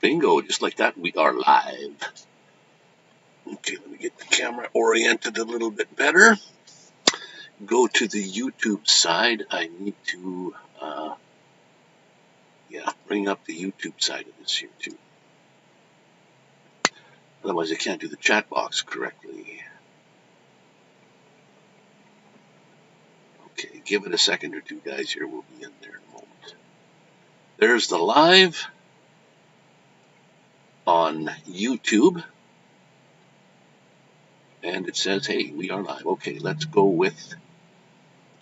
Bingo, just like that, we are live. Okay, let me get the camera oriented a little bit better. Go to the YouTube side. I need to, bring up the YouTube side of this here too. Otherwise, I can't do the chat box correctly. Okay, give it a second or two, guys. Here, we'll be in there in a moment. There's the live on YouTube. And it says, hey, we are live. Okay, let's go with,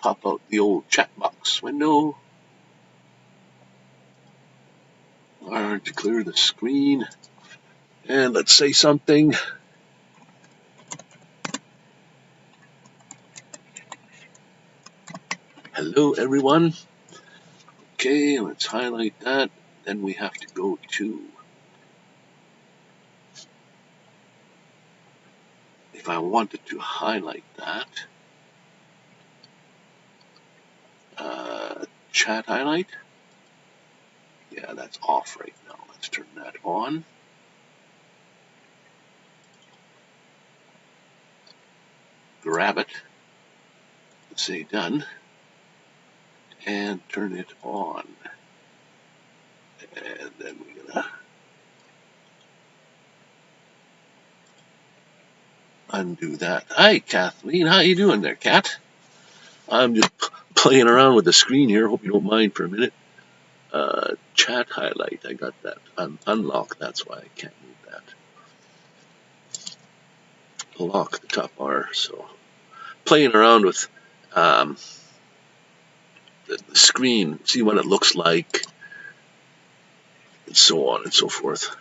pop out the old chat box window. To clear the screen. And let's say something. Hello, everyone. Okay, let's highlight that. Then we have to go to, if I wanted to highlight that, chat highlight. Yeah, that's off right now. Let's turn that on. Grab it. Let's say done. And turn it on. And then we're gonna undo that. Hi, Kathleen. How you doing there, Kat? I'm just playing around with the screen here. Hope you don't mind for a minute. Chat highlight. I got that unlocked. That's why I can't move that. Lock the top bar. So playing around with the screen, see what it looks like, and so on and so forth.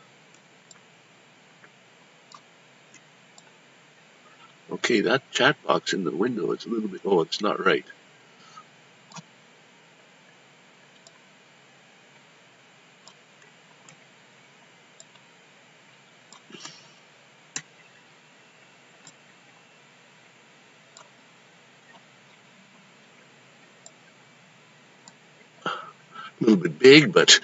Okay, that chat box in the window is a little bit. Oh, it's not right. A little bit big, but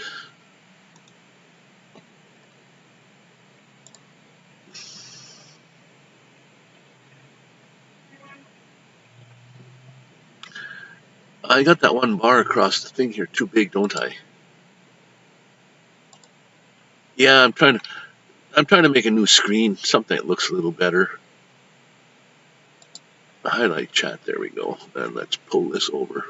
I got that one bar across the thing here too big, don't I? Yeah, I'm trying to make a new screen, something that looks a little better. Highlight chat, there we go. And let's pull this over.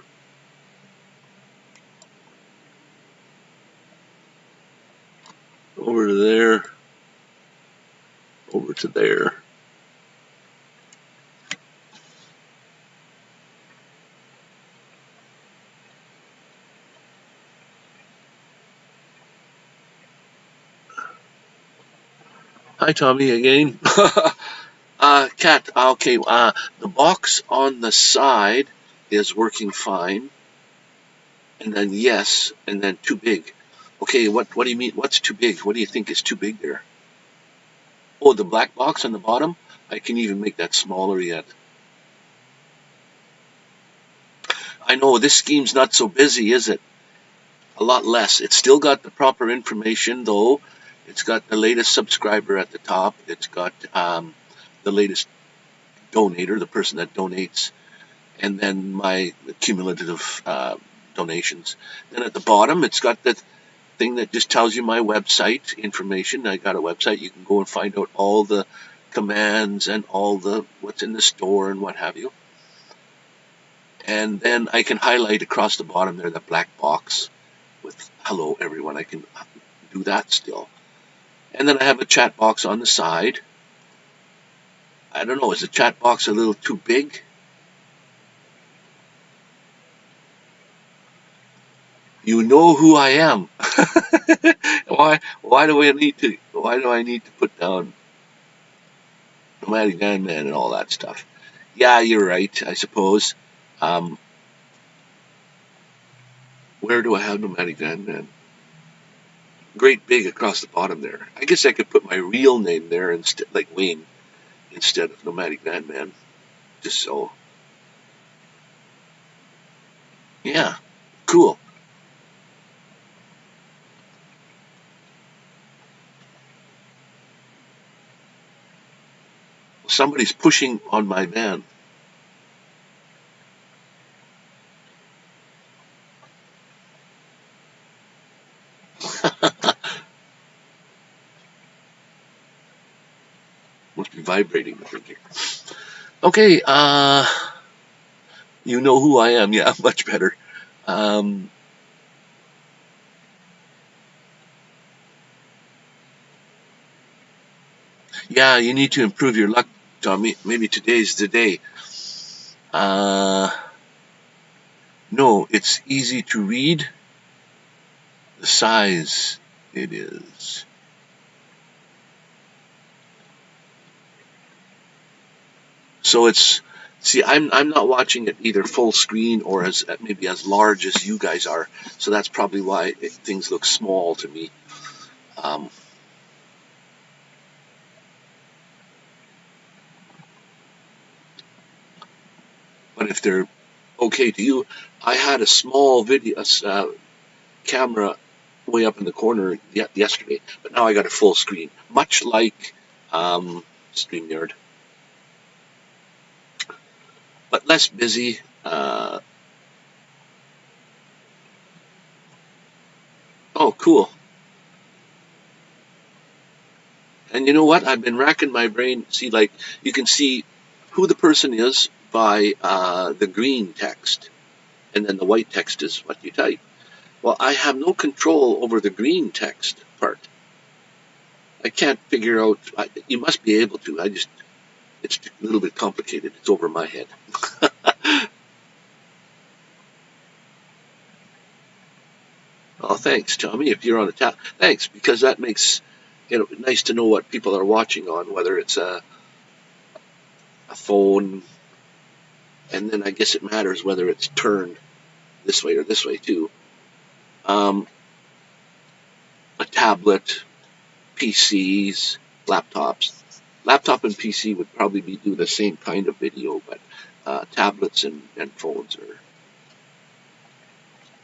Over to there. Over to there. Hi, Tommy, again. Kat, okay, the box on the side is working fine. And then yes, and then too big. Okay, what do you mean? What's too big? What do you think is too big there? Oh, the black box on the bottom? I can even make that smaller yet. I know this scheme's not so busy, is it? A lot less. It's still got the proper information, though. It's got the latest subscriber at the top. It's got the latest donator, the person that donates, and then my cumulative donations. Then at the bottom, it's got the thing that just tells you my website information. I got a website. You can go and find out all the commands and all the what's in the store and what have you. And then I can highlight across the bottom there the black box with hello everyone. I can do that still. And then I have a chat box on the side. I don't know, is the chat box a little too big? You know who I am. Why do I need to put down Nomadic Vanman and all that stuff? Yeah, you're right, I suppose. Where do I have Nomadic Vanman? Great big across the bottom there. I guess I could put my real name there instead, like Wayne, instead of Nomadic Vanman. Just so. Yeah, cool. Somebody's pushing on my van. Must be vibrating. Okay, you know who I am. Yeah, much better. Yeah, you need to improve your luck, Tommy. Maybe today's the day. No, it's easy to read. The size it is. So it's, see, I'm not watching it either full screen or as maybe as large as you guys are. So that's probably why things look small to me. But if they're okay to you, I had a small video camera way up in the corner yesterday, but now I got a full screen, much like StreamYard, but less busy. Oh, cool. And you know what? I've been racking my brain. See, like, you can see who the person is by the green text, and then the white text is what you type. Well, I have no control over the green text part. I can't figure out. You must be able to. It's a little bit complicated. It's over my head. Oh, thanks, Tommy. If you're on the tap, thanks, because that makes nice to know what people are watching on, whether it's a phone, and then I guess it matters whether it's turned this way or this way too. A tablet, PCs, laptops. Laptop and PC would probably do the same kind of video, but tablets and phones are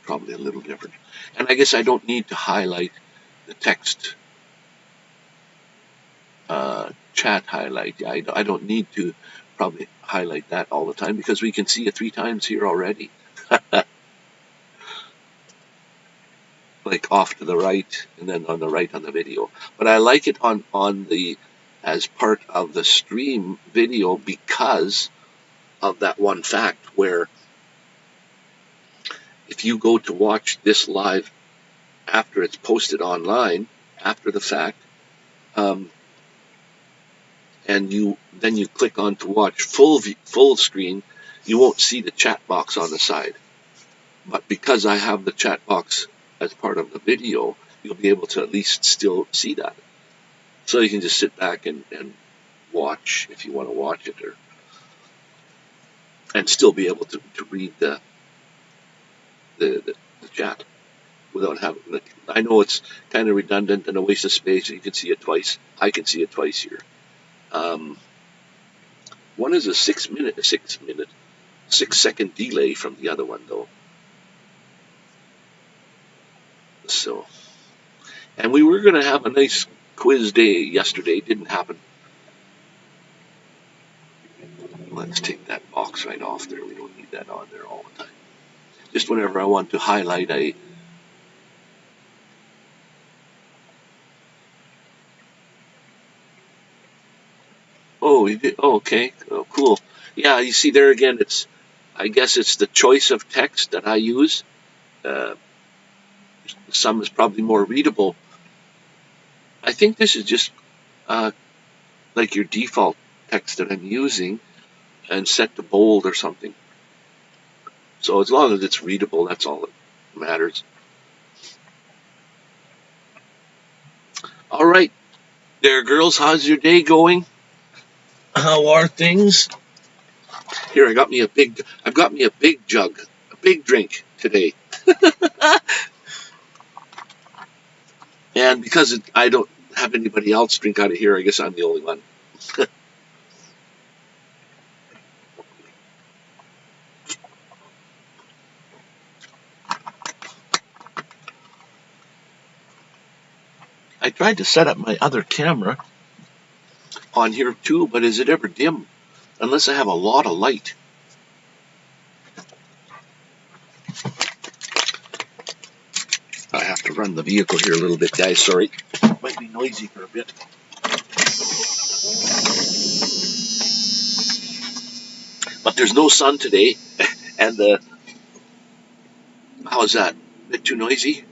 probably a little different. And I guess I don't need to highlight the text chat highlight. I don't need to probably highlight that all the time because we can see it 3 times here already. Like off to the right and then on the right on the video. But I like it on the as part of the stream video because of that one fact where if you go to watch this live after it's posted online, after the fact, and then you click on to watch full screen, you won't see the chat box on the side. But because I have the chat box as part of the video, you'll be able to at least still see that. So you can just sit back and watch if you want to watch it, and still be able to read the chat without having. I know it's kind of redundant and a waste of space. You can see it twice. I can see it twice here. One is a 6 second delay from the other one though. So, and we were going to have a nice quiz day yesterday. Didn't happen. Let's take that box right off there. We don't need that on there all the time. Just whenever I want to highlight a oh, you did. Oh, okay. Oh, cool. Yeah, you see there again. I guess it's the choice of text that I use. Some is probably more readable. I think this is just like your default text that I'm using, and set to bold or something. So as long as it's readable, that's all that matters. All right, there, girls. How's your day going? How are things? Here, I've got me a big jug, a big drink today. And because I don't have anybody else drink out of here, I guess I'm the only one. I tried to set up my other camera, on here too, but is it ever dim? Unless I have a lot of light. I have to run the vehicle here a little bit, guys. Sorry. Might be noisy for a bit. But there's no sun today, and how is that? A bit too noisy?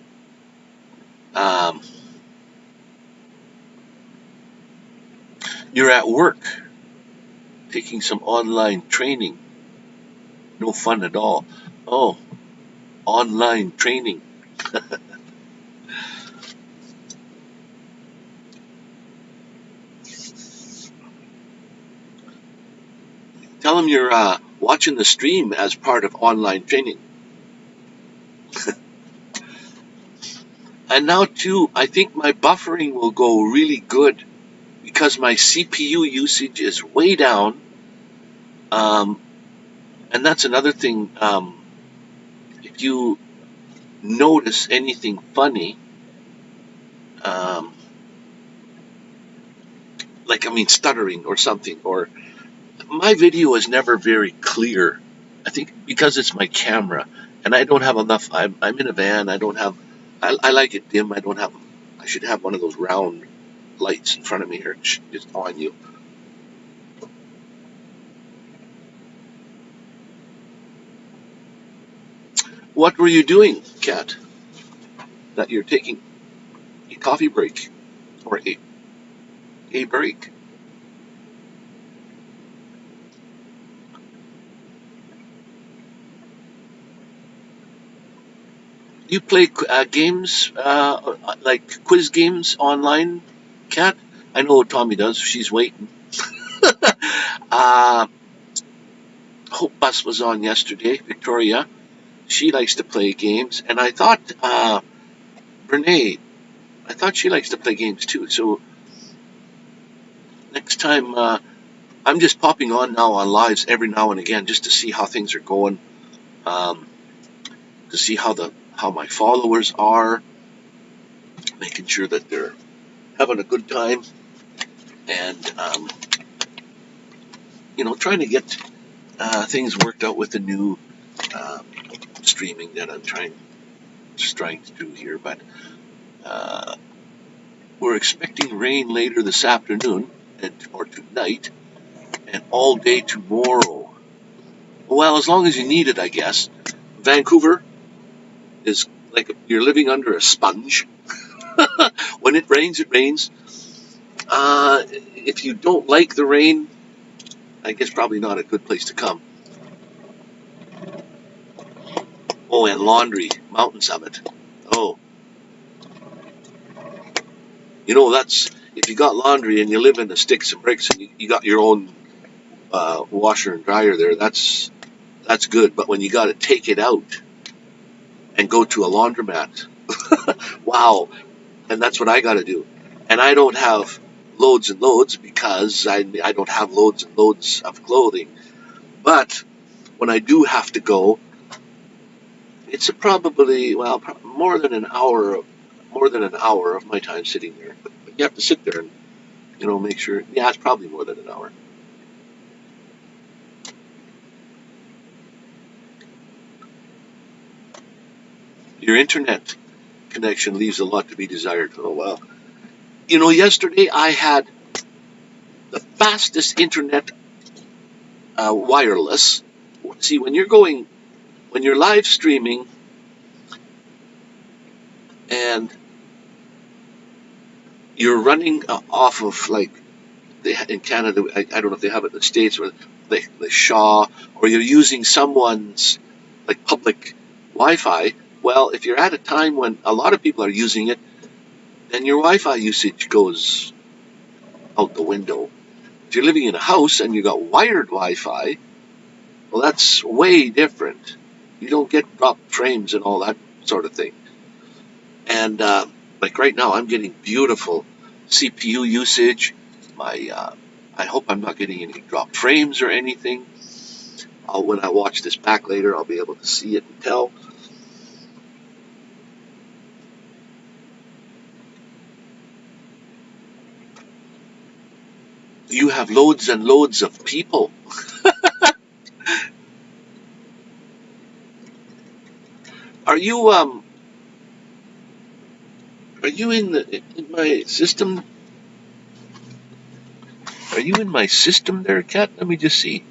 You're at work, taking some online training. No fun at all. Oh, online training. Tell them you're watching the stream as part of online training. And now too, I think my buffering will go really good because my CPU usage is way down. And that's another thing. If you notice anything funny, stuttering or something, or my video is never very clear. I think because it's my camera, and I don't have enough. I'm in a van. I don't have. I like it dim. I should have one of those round lights in front of me here, just on you. What were you doing, Kat? That you're taking a coffee break or a break? You play games, like quiz games online, Kat? I know Tommy does. She's waiting. Hope Bus was on yesterday, Victoria. She likes to play games. And I thought, Brene, I thought she likes to play games too. So next time, I'm just popping on now on lives every now and again just to see how things are going, to see how my followers are, making sure that they're having a good time, and trying to get things worked out with the new streaming that I'm trying to do here. But we're expecting rain later this afternoon or tonight, and all day tomorrow. Well, as long as you need it, I guess. Vancouver is like you're living under a sponge. When it rains, it rains. If you don't like the rain, I guess probably not a good place to come. Oh, and laundry, Mountain Summit. Oh, that's if you got laundry and you live in the sticks and bricks and you got your own washer and dryer there, that's good. But when you got to take it out and go to a laundromat, wow, and that's what I got to do. And I don't have loads and loads because I don't have loads and loads of clothing. But when I do have to go, it's probably more than an hour of my time sitting there. But you have to sit there and make sure. Yeah, it's probably more than an hour. Your internet connection leaves a lot to be desired. Oh wow. Yesterday I had the fastest internet, wireless. See, when you're live streaming and you're running off of in Canada, I don't know if they have it in the States, or the Shaw, or you're using someone's public Wi-Fi. Well, if you're at a time when a lot of people are using it, then your Wi-Fi usage goes out the window. If you're living in a house and you got wired Wi-Fi, well, that's way different. You don't get dropped frames and all that sort of thing. And right now, I'm getting beautiful CPU usage. I hope I'm not getting any dropped frames or anything. When I watch this back later, I'll be able to see it and tell. You have loads and loads of people. Are you in my system? Are you in my system there, Kat? Let me just see.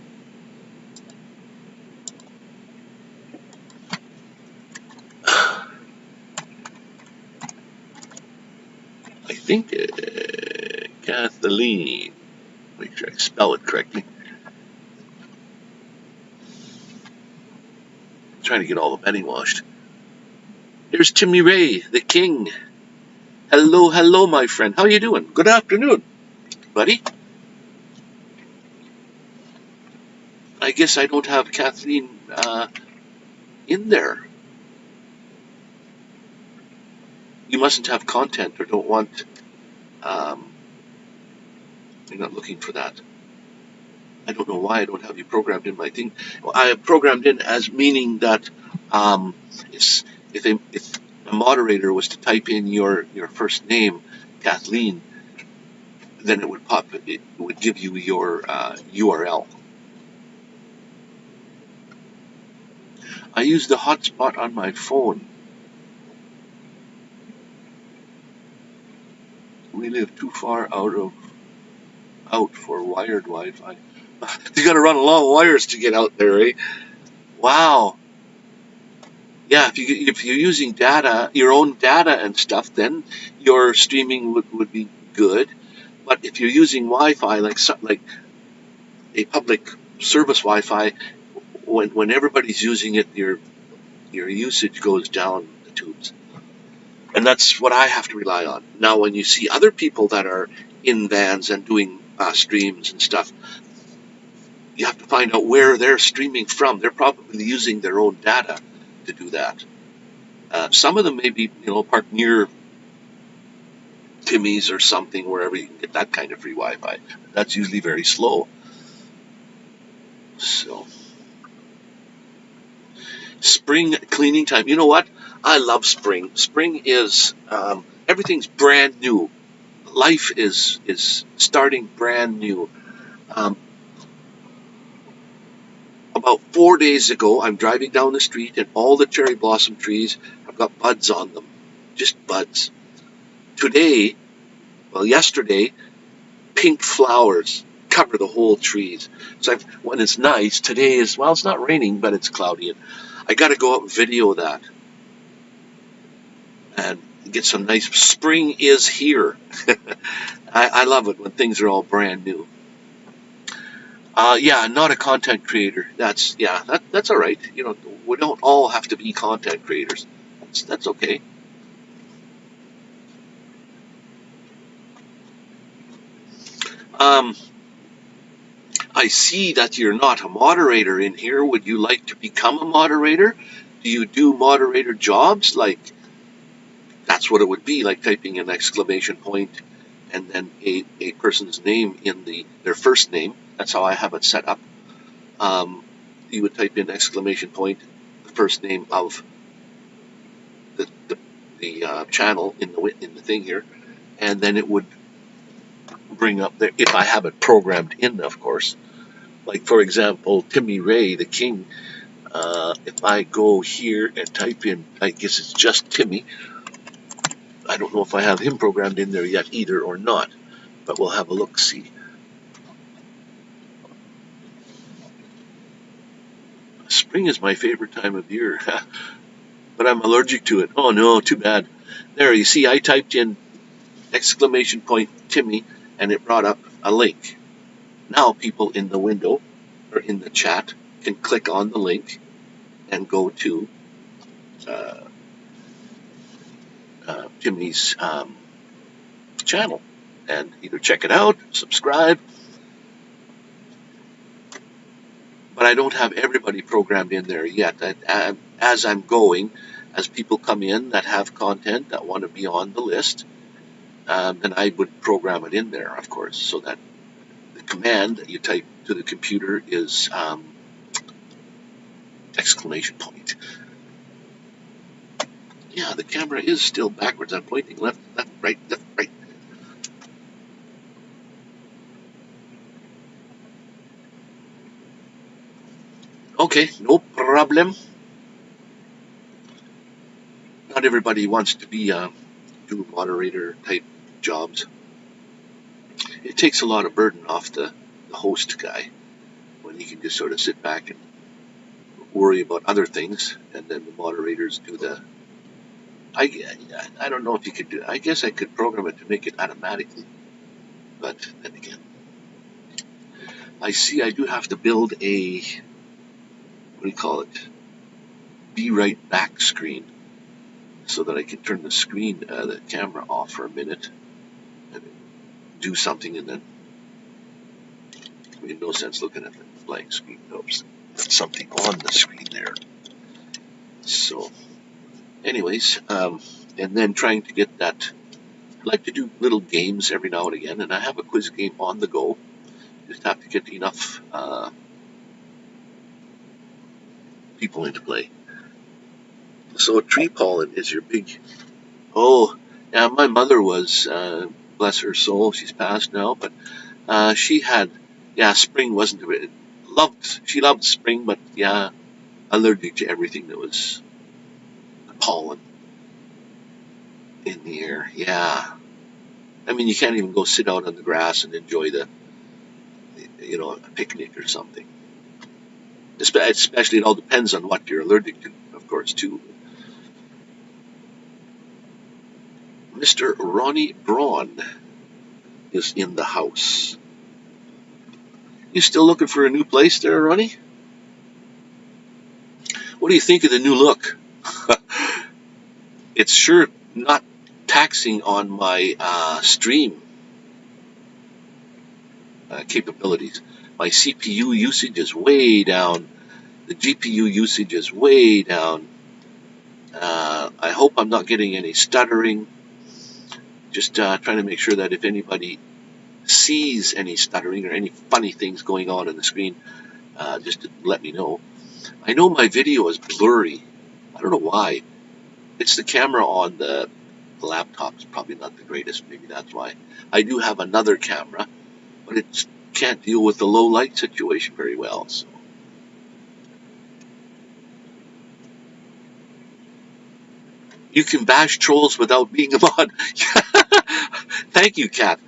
I think Kathleen. Make sure I spell it correctly. I'm trying to get all the Benny washed. Here's Timmy Ray, the king. Hello, hello, my friend. How you doing? Good afternoon, buddy. I guess I don't have Kathleen in there. You mustn't have content or don't want. You're not looking for that. I don't know why I don't have you programmed in my thing. Well, I have programmed in as meaning that if a moderator was to type in your first name, Kathleen, then it would pop. It would give you your URL. I use the hotspot on my phone. We live too far out for wired Wi-Fi. You got to run long wires to get out there, eh? Wow. Yeah, if you're using data, your own data and stuff, then your streaming would be good. But if you're using Wi-Fi, like a public service Wi-Fi, when everybody's using it, your usage goes down the tubes, and that's what I have to rely on. Now, when you see other people that are in vans and doing streams and stuff, you have to find out where they're streaming from. They're probably using their own data to do that. Some of them may be, parked near Timmy's or something, wherever you can get that kind of free Wi-Fi. That's usually very slow. So, spring cleaning time. You know what? I love spring. Spring is everything's brand new. Life is starting brand new. About 4 days ago, I'm driving down the street, and all the cherry blossom trees have got buds on them, just buds. Yesterday, pink flowers cover the whole trees. So when it's nice, today is, well, it's not raining, but it's cloudy. And I got to go up and video that and get some nice, spring is here. I love it when things are all brand new. Yeah, not a content creator. That's all right. We don't all have to be content creators. That's okay. I see that you're not a moderator in here. Would you like to become a moderator? Do you do moderator jobs? Like, that's what it would be, like typing an exclamation point and then a person's name in their first name. That's how I have it set up. You would type in exclamation point, the first name of the channel in the thing here, and then it would bring up there, if I have it programmed in, of course. Like, for example, Timmy Ray, the king. If I go here and type in, I guess it's just Timmy. I don't know if I have him programmed in there yet either or not, but we'll have a look-see. Spring is my favorite time of year, but I'm allergic to it. Oh no, too bad. There, you see, I typed in exclamation point Timmy, and it brought up a link. Now people in the window or in the chat can click on the link and go to Timmy's channel and either check it out, subscribe. But I don't have everybody programmed in there yet. As I'm going, as people come in that have content that want to be on the list, then I would program it in there, of course, so that the command that you type to the computer is exclamation point. Yeah, the camera is still backwards. I'm pointing left, right, left, right. Okay, no problem. Not everybody wants to be do moderator type jobs. It takes a lot of burden off the host guy when he can just sort of sit back and worry about other things, and then the moderators do the. I don't know if you could do. I guess I could program it to make it automatically, but then again, I see I do have to build a what do you call it? Be right back screen, so that I can turn the screen, the camera off for a minute, and do something, and then I mean, no sense looking at the blank screen. Oops, that's something on the screen there. So, anyways, and then trying to get that. I like to do little games every now and again, and I have a quiz game on the go. Just have to get enough people into play. So tree pollen is your big. Oh, yeah. My mother was, bless her soul, she's passed now, but she had, yeah, spring wasn't a bit. She loved spring, but yeah, allergic to everything that was pollen in the air. Yeah, I mean, you can't even go sit out on the grass and enjoy a picnic or something. Especially, it all depends on what you're allergic to, of course, too. Mr. Ronnie Braun is in the house. You still looking for a new place there, Ronnie? What do you think of the new look? It's sure not taxing on my stream capabilities. My CPU usage is way down. The GPU usage is way down. I hope I'm not getting any stuttering. Just trying to make sure that if anybody sees any stuttering or any funny things going on the screen, just to let me know. I know my video is blurry. I don't know why. It's the camera on the laptop is probably not the greatest. Maybe that's why. I do have another camera, but it can't deal with the low light situation very well. So. You can bash trolls without being a mod. Thank you, Kat.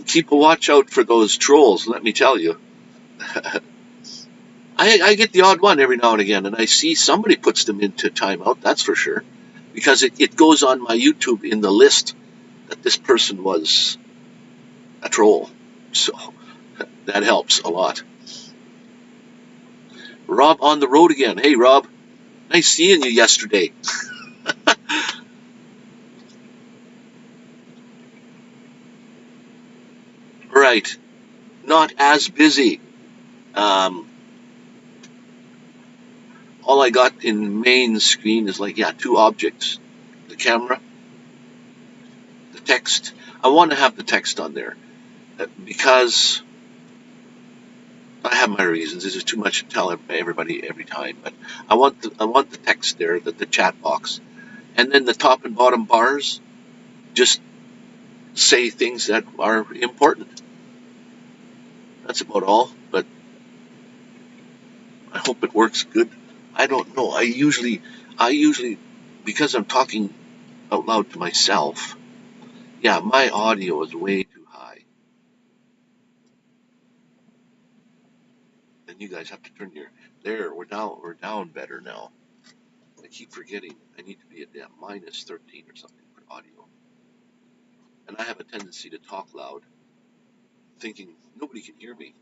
Keep a watch out for those trolls, let me tell you. I get the odd one every now and again, and I see somebody puts them into timeout, that's for sure. Because it goes on my YouTube in the list that this person was a troll. So that helps a lot. Rob on the road again. Hey, Rob. Nice seeing you yesterday. Right. Not as busy. All I got in main screen is like, yeah, two objects. The camera, the text. I want to have the text on there because I have my reasons. This is too much to tell everybody every time, but I want the text there, the chat box, and then the top and bottom bars just say things that are important. That's about all, but I hope it works good. I don't know. I usually, because I'm talking out loud to myself, yeah, my audio is way too high. And you guys have to turn there, we're down better now. I keep forgetting I need to be at minus 13 or something for audio. And I have a tendency to talk loud, thinking nobody can hear me.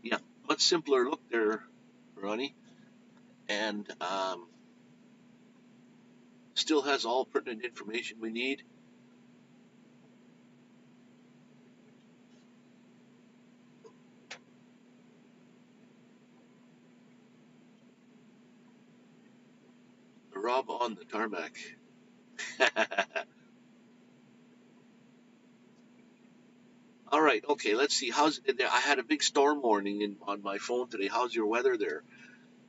Yeah, much simpler look there, Ronnie. And still has all pertinent information we need. Rob on the tarmac. All right, okay, let's see. I had a big storm warning on my phone today. How's your weather there?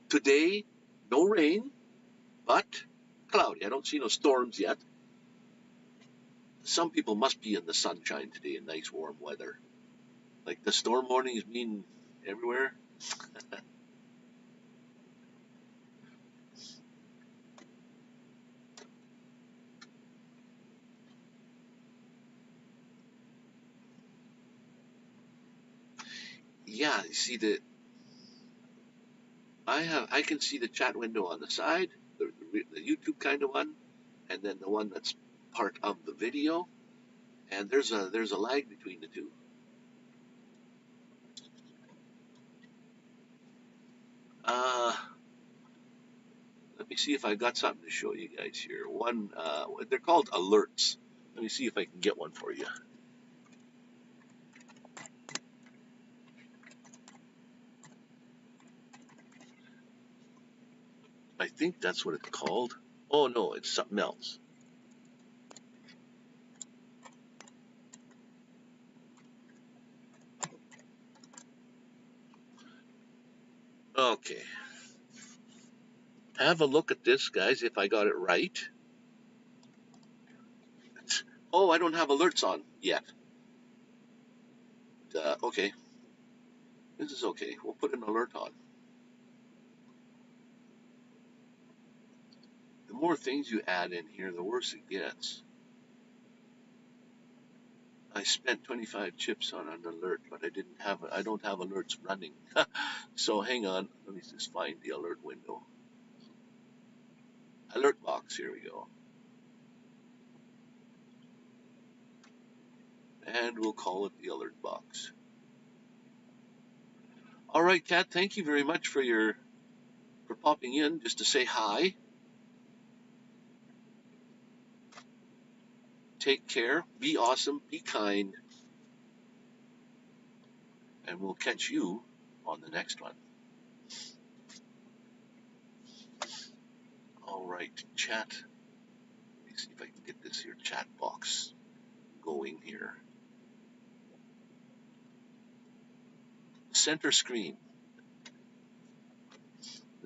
Today, no rain, but cloudy. I don't see no storms yet. some people must be in the sunshine today in nice warm weather. Like the storm warnings mean everywhere. Yeah, you see I can see the chat window on the side, the YouTube kind of one, and then the one that's part of the video, and there's a lag between the two. Let me see if I got something to show you guys here. One, they're called alerts. Let me see if I can get one for you. I think that's what it's called. Oh no, it's something else. Okay. Have a look at this, guys, if I got it right. Oh, I don't have alerts on yet. Okay. This is okay. We'll put an alert on. The more things you add in here, the worse it gets. I spent 25 chips on an alert, but I don't have alerts running. So hang on, let me just find the alert window. Alert box, here we go. And we'll call it the alert box. All right, Kat, thank you very much for popping in just to say hi. Take care, be awesome, be kind, and we'll catch you on the next one. All right, chat. Let me see if I can get this here chat box going here. Center screen.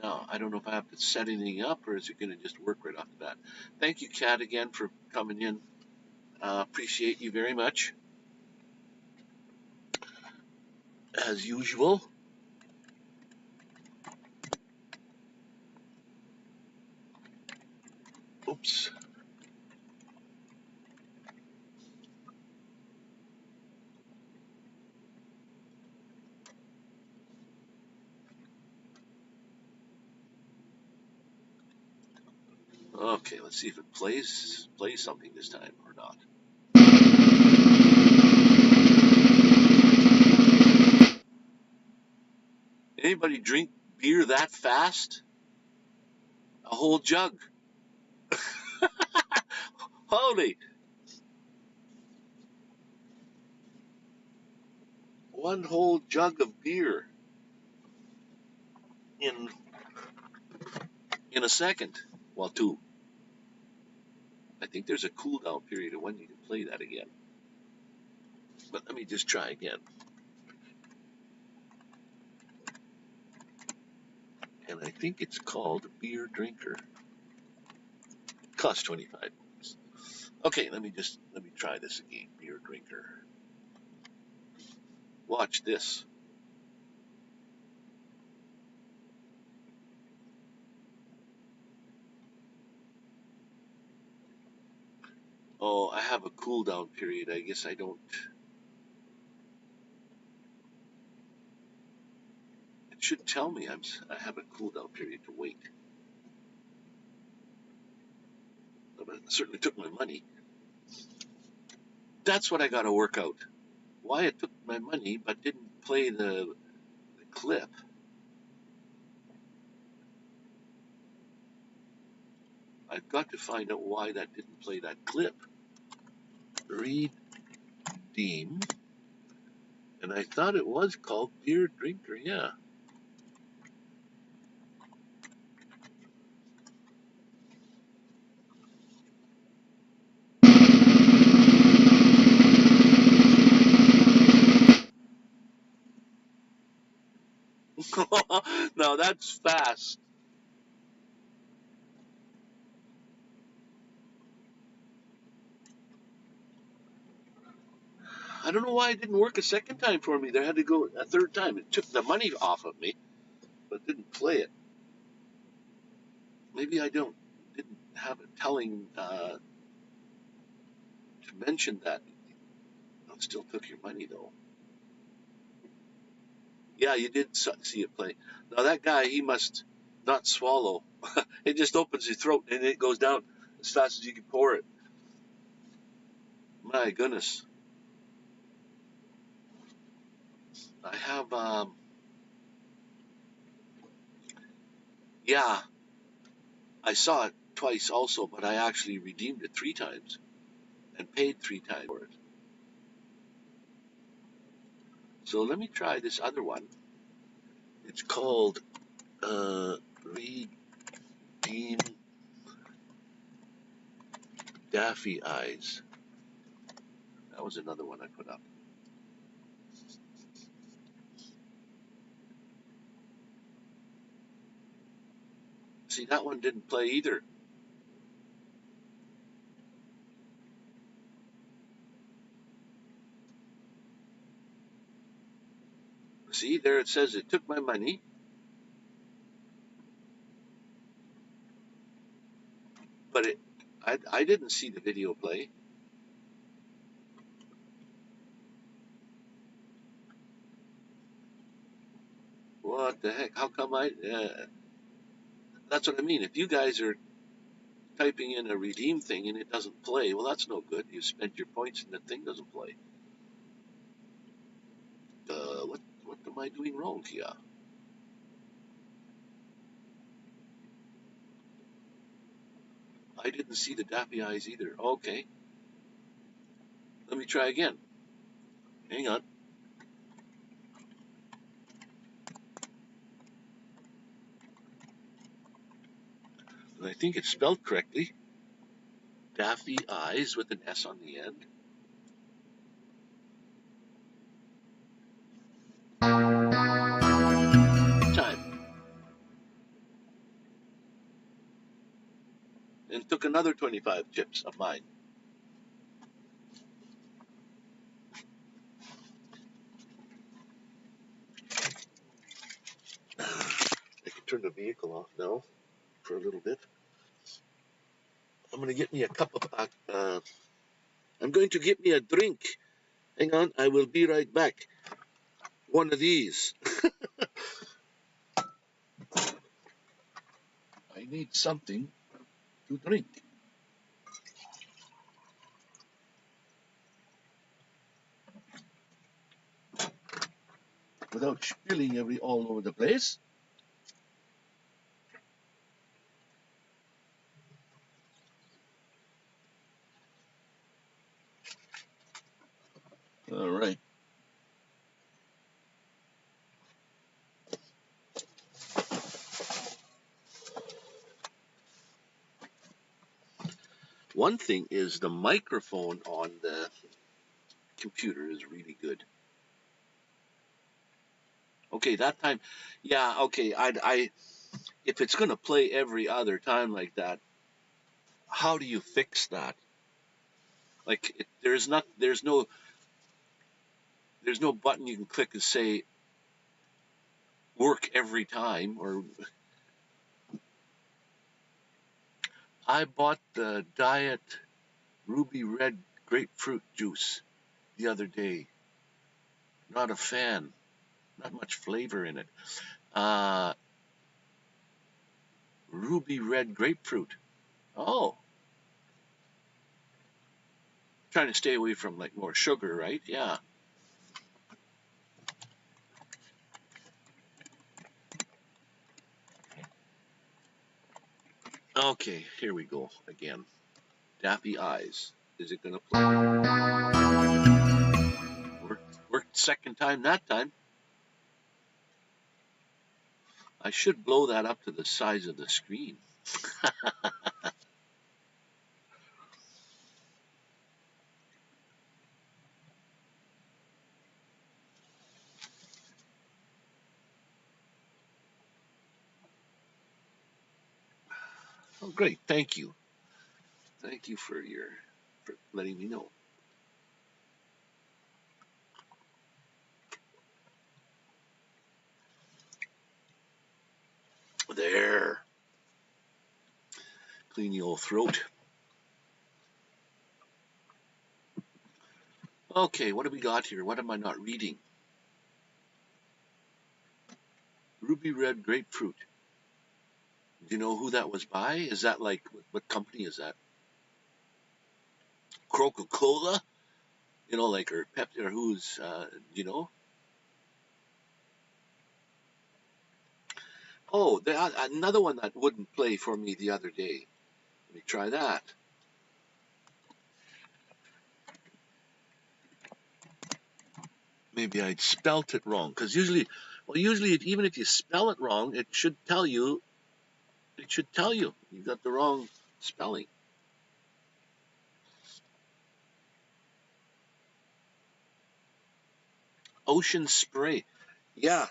Now, I don't know if I have to set anything up or is it going to just work right off the bat. Thank you, Kat, again for coming in. Appreciate you very much. As usual. Oops. Okay, let's see if it plays something this time or not. Anybody drink beer that fast? A whole jug. Holy. One whole jug of beer in a second. Well, two. I think there's a cooldown period of when you can play that again. But let me just try again. And I think it's called Beer Drinker. Costs 25. Okay, let me try this again. Beer Drinker. Watch this. Oh, I have a cooldown period. I guess I don't. It should tell me I have a cooldown period to wait. But it certainly took my money. That's what I got to work out. Why it took my money but didn't play the clip. I've got to find out why that didn't play that clip. Redeem. And I thought it was called Beer Drinker, yeah. Now that's fast. I don't know why it didn't work a second time for me. There had to go a third time. It took the money off of me, but didn't play it. Maybe I didn't have it telling to mention that. It still took your money though. Yeah, you did see it play. Now that guy, he must not swallow. It just opens your throat and it goes down as fast as you can pour it. My goodness. I have, yeah, I saw it twice also, but I actually redeemed it 3 times and paid 3 times for it. So let me try this other one. It's called Redeem Daffy Eyes. That was another one I put up. See, that one didn't play either. See, there it says it took my money. But I didn't see the video play. What the heck? How come that's what I mean. If you guys are typing in a redeem thing and it doesn't play, well, that's no good. You spent your points and the thing doesn't play. What am I doing wrong here? I didn't see the Daffy Eyes either. Okay. Let me try again. Hang on. And I think it's spelled correctly. Daffy Eyes with an S on the end. Time. And took another 25 chips of mine. I can turn the vehicle off now for a little bit. I'm going to get me a cup of, I'm going to get me a drink. Hang on, I will be right back. One of these. I need something to drink. Without spilling all over the place. All right. One thing is the microphone on the computer is really good. Okay, that time, yeah, okay, if it's going to play every other time like that, how do you fix that? Like, there's no button you can click and say work every time. Or I bought the Diet Ruby Red grapefruit juice the other day. Not a fan. Not much flavor in it. Ruby Red grapefruit. Oh. Trying to stay away from like more sugar, right? Yeah. Okay, here we go again. Daffy Eyes. Is it gonna play? Worked second time that time. I should blow that up to the size of the screen. Oh, great! Thank you. Thank you for letting me know. There. Clean the old throat. Okay, what do we got here? What am I not reading? Ruby Red Grapefruit. Do you know who that was by? Is that like, what company is that? Coca-Cola? You know, like, or Pepsi, or who's, you know? Oh, another one that wouldn't play for me the other day. Let me try that. Maybe I'd spelt it wrong, because usually, even if you spell it wrong, it should tell you. You got the wrong spelling. Ocean Spray. Yeah,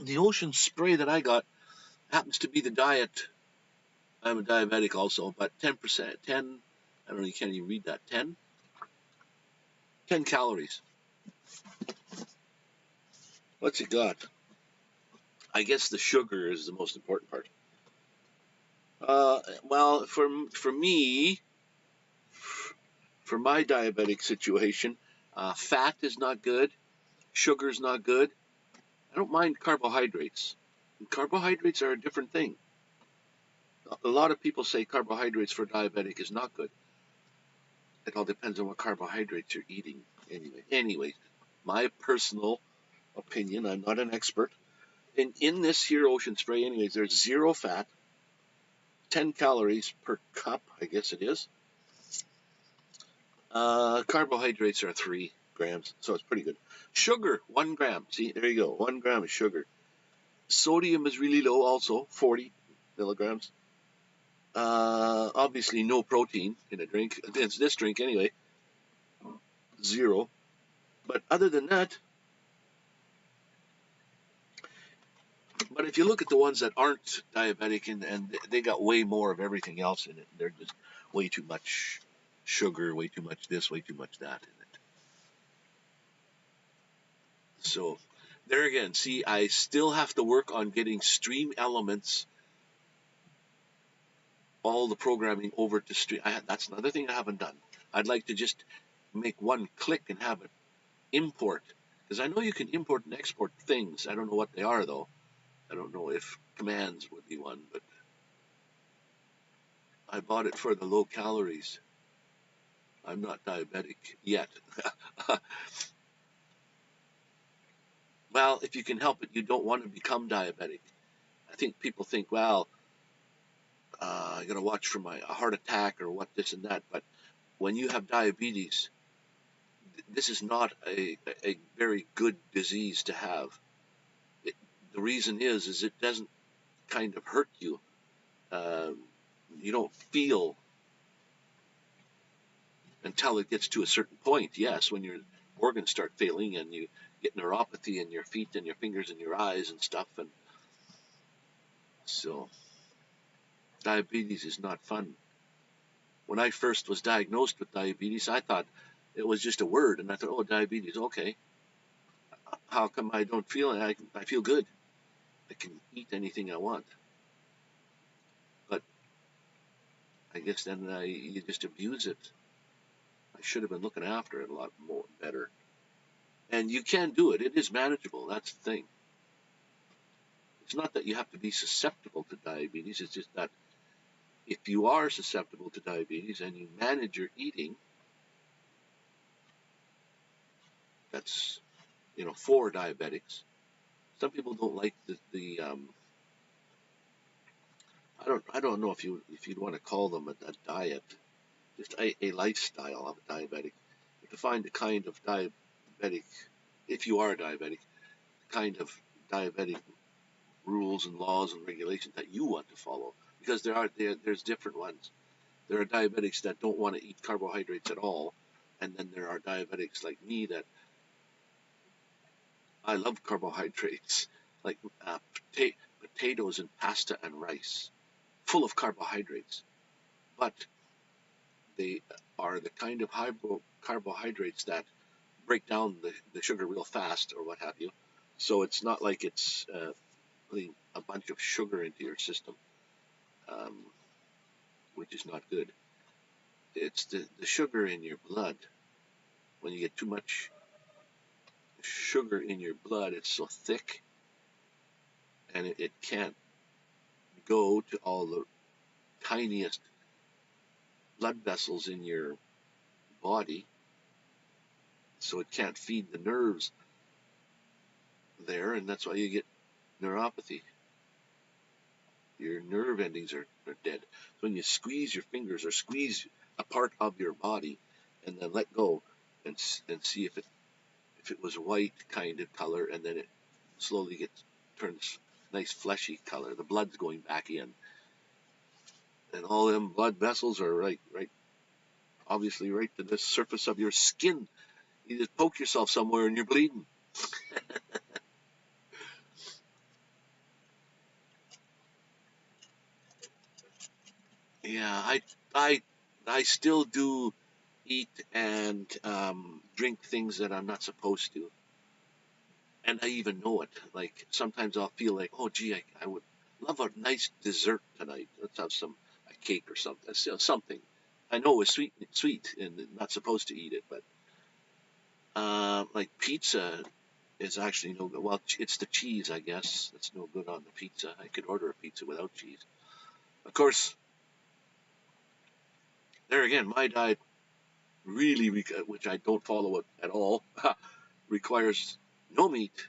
the Ocean Spray that I got happens to be the diet. I'm a diabetic also, but 10%, 10, I don't know, you can't even read that, 10? 10 calories. What's it got? I guess the sugar is the most important part. Well, for me, for my diabetic situation, fat is not good, sugar is not good. I don't mind carbohydrates. Carbohydrates are a different thing. A lot of people say carbohydrates for diabetic is not good. It all depends on what carbohydrates you're eating. Anyway, my personal opinion, I'm not an expert. In this here Ocean Spray, anyways, there's 0 fat, 10 calories per cup, I guess it is. Carbohydrates are 3 grams, so it's pretty good. Sugar, 1 gram. See, there you go, 1 gram of sugar. Sodium is really low also, 40 milligrams. Obviously no protein in a drink. It's this drink anyway. 0. But other than that, but if you look at the ones that aren't diabetic and they got way more of everything else in it, they're just way too much sugar, way too much this, way too much that in it. So there again, see, I still have to work on getting Stream Elements, all the programming over to Stream. That's another thing I haven't done. I'd like to just make one click and have it import, because I know you can import and export things. I don't know what they are though. I don't know if commands would be one, but I bought it for the low calories. I'm not diabetic yet. Well, if you can help it, you don't want to become diabetic. I think people think, well, I got to watch for my heart attack or what this and that. But when you have diabetes, this is not a very good disease to have. The reason is it doesn't kind of hurt you. You don't feel until it gets to a certain point. Yes, when your organs start failing and you get neuropathy in your feet and your fingers and your eyes and stuff. And so diabetes is not fun. When I first was diagnosed with diabetes, I thought it was just a word, and I thought, oh, diabetes, okay. How come I don't feel it? I feel good. I can eat anything I want. But I guess then you just abuse it. I should have been looking after it a lot more better. And you can do it. It is manageable. That's the thing. It's not that you have to be susceptible to diabetes. It's just that if you are susceptible to diabetes and you manage your eating, that's, for diabetics. Some people don't like the I don't know if you'd want to call them a diet, just a lifestyle of a diabetic. You have to find the kind of diabetic, if you are a diabetic, the kind of diabetic rules and laws and regulations that you want to follow, because there's different ones. There are diabetics that don't want to eat carbohydrates at all, and then there are diabetics like me that I love carbohydrates, like potatoes and pasta and rice, full of carbohydrates, but they are the kind of carbohydrates that break down the sugar real fast or what have you. So it's not like it's putting a bunch of sugar into your system, which is not good. It's the sugar in your blood. When you get too much sugar in your blood, it's so thick, and it can't go to all the tiniest blood vessels in your body, so it can't feed the nerves there, and that's why you get neuropathy. Your nerve endings are dead. So when you squeeze your fingers or squeeze a part of your body and then let go and see if it was white kind of color, and then it slowly turns nice fleshy color, the blood's going back in. And all them blood vessels are right obviously right to the surface of your skin. You just poke yourself somewhere and you're bleeding. Yeah, I still do eat and drink things that I'm not supposed to, and I even know it. Like sometimes I'll feel like, oh gee, I would love a nice dessert tonight. Let's have a cake or something. Something. I know it's sweet, and not supposed to eat it, but like pizza is actually no good. Well, it's the cheese, I guess. It's no good on the pizza. I could order a pizza without cheese. Of course, there again, my diet really, which I don't follow it at all, requires no meat,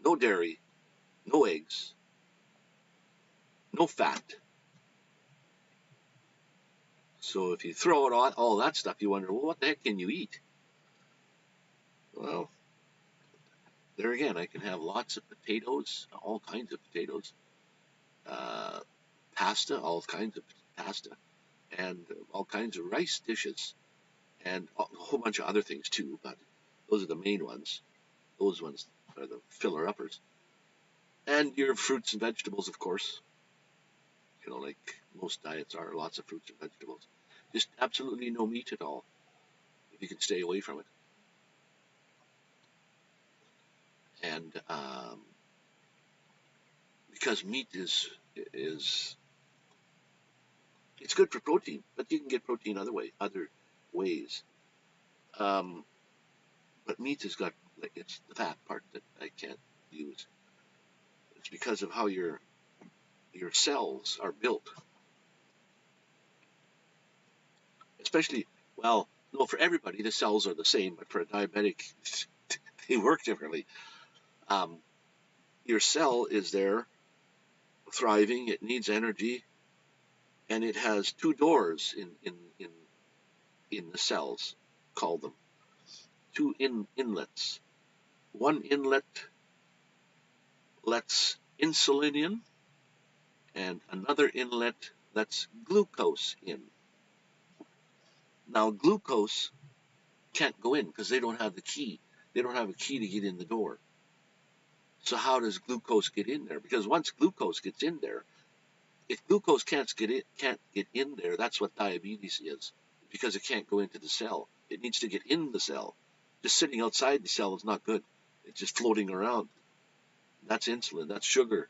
no dairy, no eggs, no fat. So if you throw it on all that stuff, you wonder, well, what the heck can you eat? Well, there again, I can have lots of potatoes, all kinds of potatoes, uh, pasta, all kinds of pasta, and all kinds of rice dishes, and a whole bunch of other things too, but those are the main ones. Those ones are the filler-uppers. And your fruits and vegetables, of course. Like most diets are, lots of fruits and vegetables. Just absolutely no meat at all, if you can stay away from it. And because meat is it's good for protein, but you can get protein other ways. Um, but meat has got, like, it's the fat part that I can't use. It's because of how your cells are built. Especially, well, no, for everybody the cells are the same, but for a diabetic, they work differently. Um, your cell is there, thriving. It needs energy, and it has two doors in the cells. Call them two inlets. One inlet lets insulin in, and another inlet lets glucose in. Now, glucose can't go in because they don't have the key. They don't have a key to get in the door. So how does glucose get in there? Because once glucose gets in there, if glucose can't get in there, that's what diabetes is, because it can't go into the cell. It needs to get in the cell. Just sitting outside the cell is not good. It's just floating around. That's insulin. That's sugar.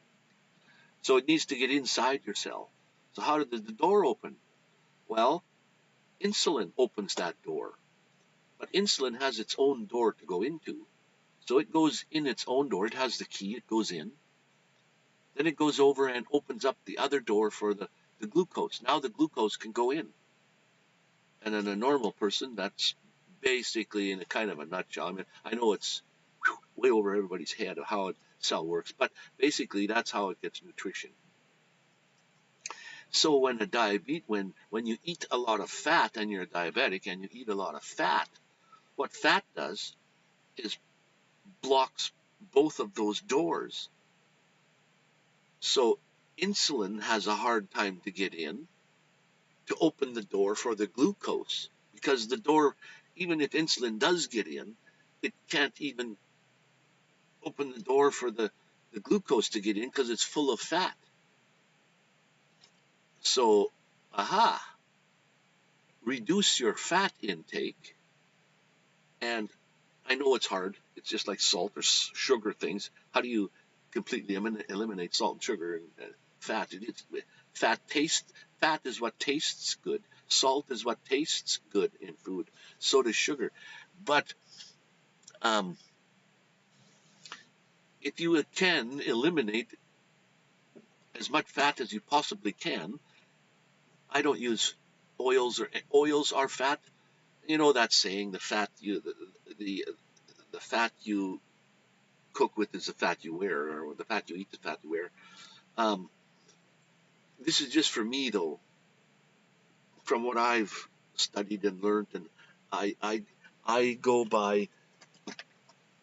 So it needs to get inside your cell. So how did the door open? Well, insulin opens that door. But insulin has its own door to go into. So it goes in its own door. It has the key. It goes in. Then it goes over and opens up the other door for the glucose. Now the glucose can go in. And in a normal person, that's basically, in a kind of a nutshell. I mean, I know it's way over everybody's head of how a cell works, but basically that's how it gets nutrition. So when you eat a lot of fat and you're diabetic and you eat a lot of fat, what fat does is blocks both of those doors. So insulin has a hard time to get in, to open the door for the glucose, because the door, even if insulin does get in, it can't even open the door for the glucose to get in because it's full of fat. So, reduce your fat intake. And I know it's hard. It's just like salt or sugar things. How do you completely eliminate salt and sugar and fat. Fat is what tastes good. Salt is what tastes good in food. So does sugar. But if you can eliminate as much fat as you possibly can, I don't use oils, or oils are fat. You know that saying, the fat you cook with is the fat you wear, or the fat you eat is the fat you wear. This is just for me, though, from what I've studied and learned, and I go by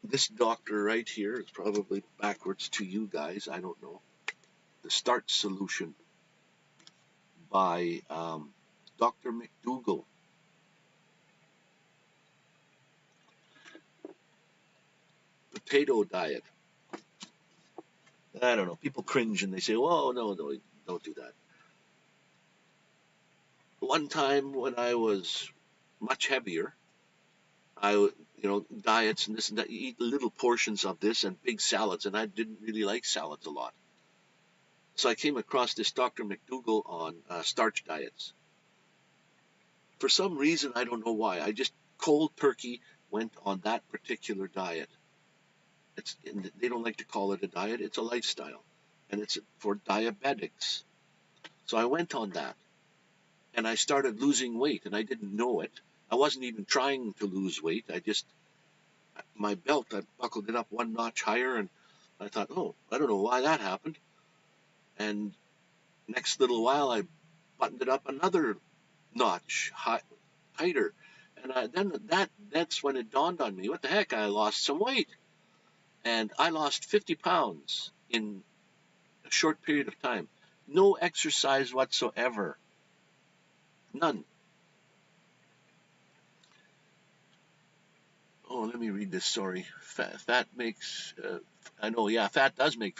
this doctor right here. It's probably backwards to you guys. I don't know. The Start Solution by Dr. McDougall. Potato diet. I don't know. People cringe and they say, "Oh, no, don't do that." One time when I was much heavier, diets and this and that, you eat little portions of this and big salads, and I didn't really like salads a lot. So I came across this Dr. McDougall on starch diets. For some reason, I don't know why, I just cold turkey went on that particular diet. They don't like to call it a diet, it's a lifestyle, and it's for diabetics. So I went on that, and I started losing weight, and I didn't know it. I wasn't even trying to lose weight. My belt, I buckled it up one notch higher, and I thought, oh, I don't know why that happened. And next little while, I buttoned it up another notch tighter. And that's when it dawned on me, what the heck, I lost some weight. And I lost 50 pounds in a short period of time. No exercise whatsoever. None. Oh, let me read this. Sorry. Fat makes. I know. Yeah, fat does make.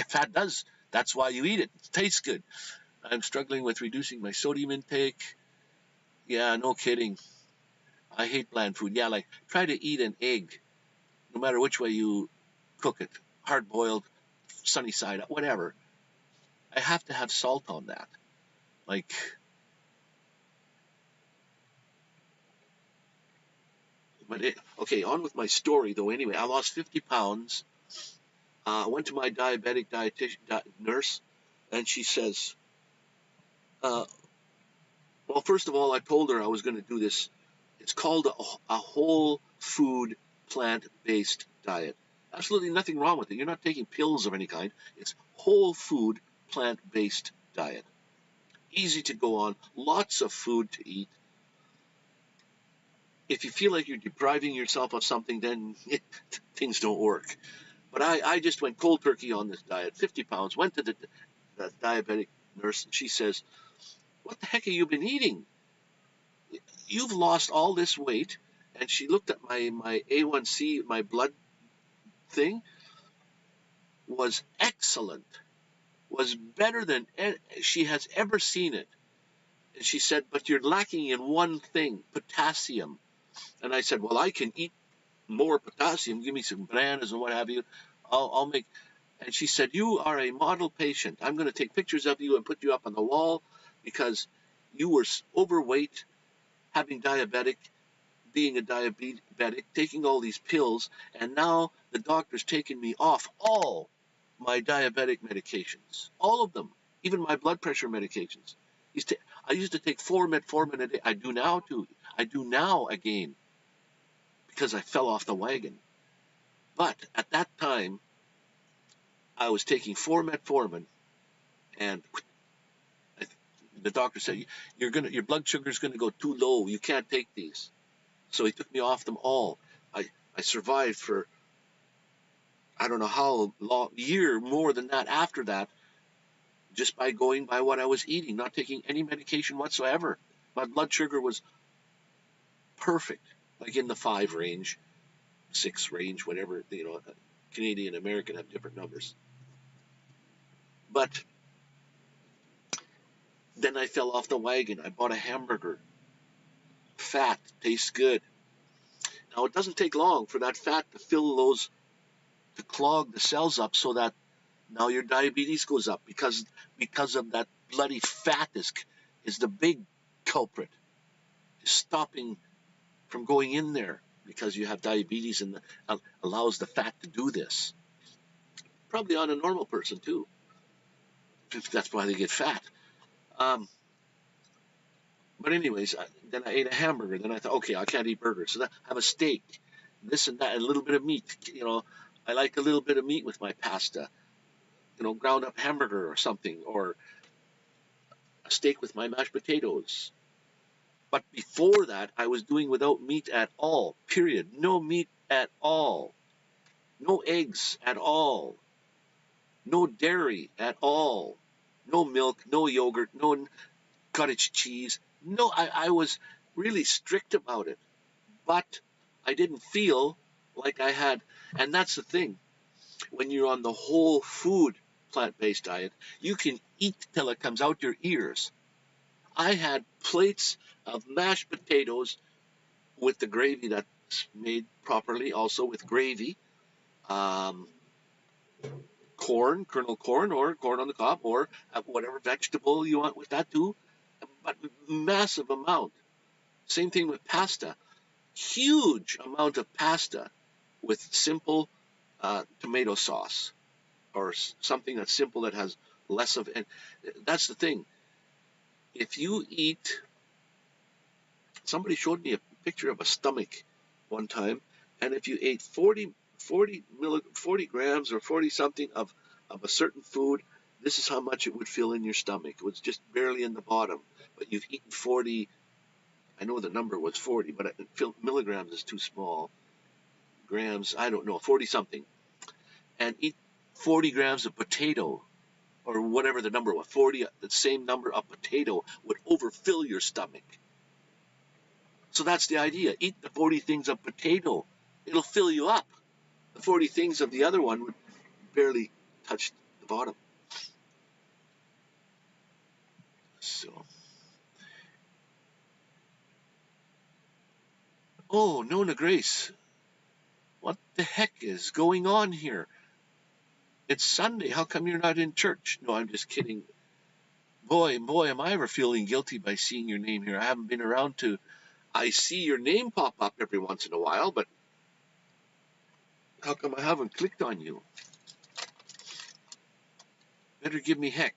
Fat does. That's why you eat it. It tastes good. I'm struggling with reducing my sodium intake. Yeah, no kidding. I hate bland food. Yeah, like try to eat an egg, no matter which way you cook it, hard boiled, sunny side up, whatever. I have to have salt on that. Like. Okay, on with my story, though. Anyway, I lost 50 pounds. I went to my diabetic nurse, and she says, well, first of all, I told her I was going to do this. It's called a whole food, plant-based diet. Absolutely nothing wrong with it. You're not taking pills of any kind. It's whole food, plant-based diet. Easy to go on, lots of food to eat. If you feel like you're depriving yourself of something, then things don't work. But I just went cold turkey on this diet, 50 pounds, went to the diabetic nurse, and she says, what the heck have you been eating? You've lost all this weight. And she looked at my A1C, my blood thing, was excellent, was better than she has ever seen it. And she said, but you're lacking in one thing, potassium. And I said, well, I can eat more potassium. Give me some bananas and what have you. I'll make. And she said, you are a model patient. I'm going to take pictures of you and put you up on the wall because you were overweight, having diabetic, being a diabetic, taking all these pills, and now the doctor's taken me off all my diabetic medications. All of them. Even my blood pressure medications. I used to take 4 metformin a day. I do now too. I do now again because I fell off the wagon. But at that time, I was taking 4 metformin, and the doctor said, your blood sugar is going to go too low. You can't take these. So he took me off them all. I survived for I don't know how long, year more than that after that, just by going by what I was eating, not taking any medication whatsoever. My blood sugar was perfect, like in the 5 range, 6 range, whatever. Canadian, American have different numbers. But then I fell off the wagon. I bought a hamburger. Fat, tastes good. Now, it doesn't take long for that fat to fill those to clog the cells up so that now your diabetes goes up because of that bloody fat is the big culprit. It's stopping from going in there because you have diabetes and allows the fat to do this. Probably on a normal person too. That's why they get fat. But anyways, then I ate a hamburger. Then I thought, okay, I can't eat burgers, so I have a steak, this and that, and a little bit of meat. I like a little bit of meat with my pasta. Ground up hamburger or something, or a steak with my mashed potatoes. But before that, I was doing without meat at all. Period. No meat at all. No eggs at all. No dairy at all. No milk. No yogurt. No cottage cheese. No, I was really strict about it. But I didn't feel like I had. And that's the thing. When you're on the whole food plant-based diet, you can eat till it comes out your ears. I had plates of mashed potatoes with the gravy that's made properly, also with gravy, corn, kernel corn, or corn on the cob, or whatever vegetable you want with that too, but massive amount. Same thing with pasta. Huge amount of pasta with simple tomato sauce, or something that's simple that has less of it. That's the thing. If you eat, somebody showed me a picture of a stomach one time, and if you ate 40 grams or 40 something of a certain food, this is how much it would fill in your stomach. It was just barely in the bottom, but you've eaten 40. I know the number was 40, but milligrams is too small. Grams, I don't know, 40 something. And eat 40 grams of potato, or whatever the number was, 40, the same number of potato would overfill your stomach. So that's the idea. Eat the 40 things of potato. It'll fill you up. The 40 things of the other one would barely touch the bottom. So. Oh, Nona Grace. What the heck is going on here? It's Sunday. How come you're not in church? No, I'm just kidding. Boy, am I ever feeling guilty by seeing your name here. I haven't been around to... I see your name pop up every once in a while, but how come I haven't clicked on you? Better give me heck.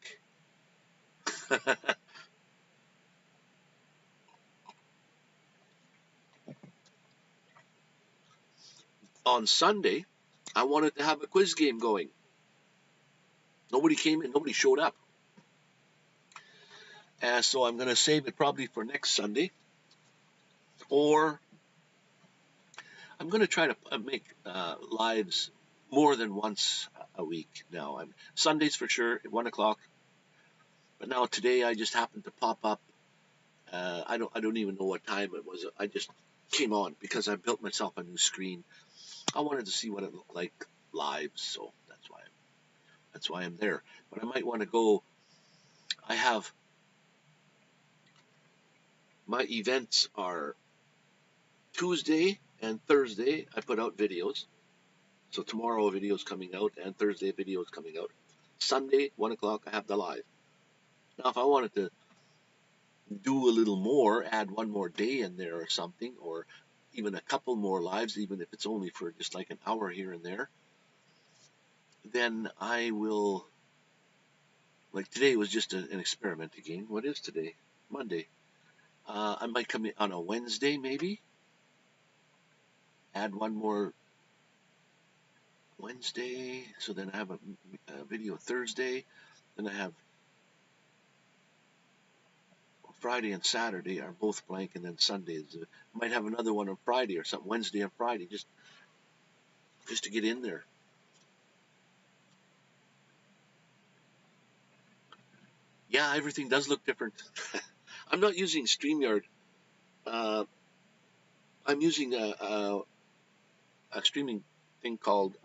On Sunday, I wanted to have a quiz game going. Nobody came in. Nobody showed up. So I'm going to save it probably for next Sunday. Or I'm going to try to make lives more than once a week now. Sundays for sure at 1 o'clock. But now today I just happened to pop up. I don't even know what time it was. I just came on because I built myself a new screen. I wanted to see what it looked like live, so that's why I'm there. But I might want to go. I have my events are Tuesday and Thursday. I put out videos. So tomorrow a video is coming out, and Thursday a video is coming out. Sunday, 1 o'clock, I have the live. Now, if I wanted to do a little more, add one more day in there or something, or even a couple more lives, even if it's only for just like an hour here and there, then I will, like today was just an experiment again. What is today? Monday. I might come in on a Wednesday maybe, add one more Wednesday, so then I have a video Thursday, then I have Friday and Saturday are both blank, and then Sundays. Might have another one on Friday or something, Wednesday and Friday, just to get in there. Yeah, everything does look different. I'm not using StreamYard. I'm using a streaming thing called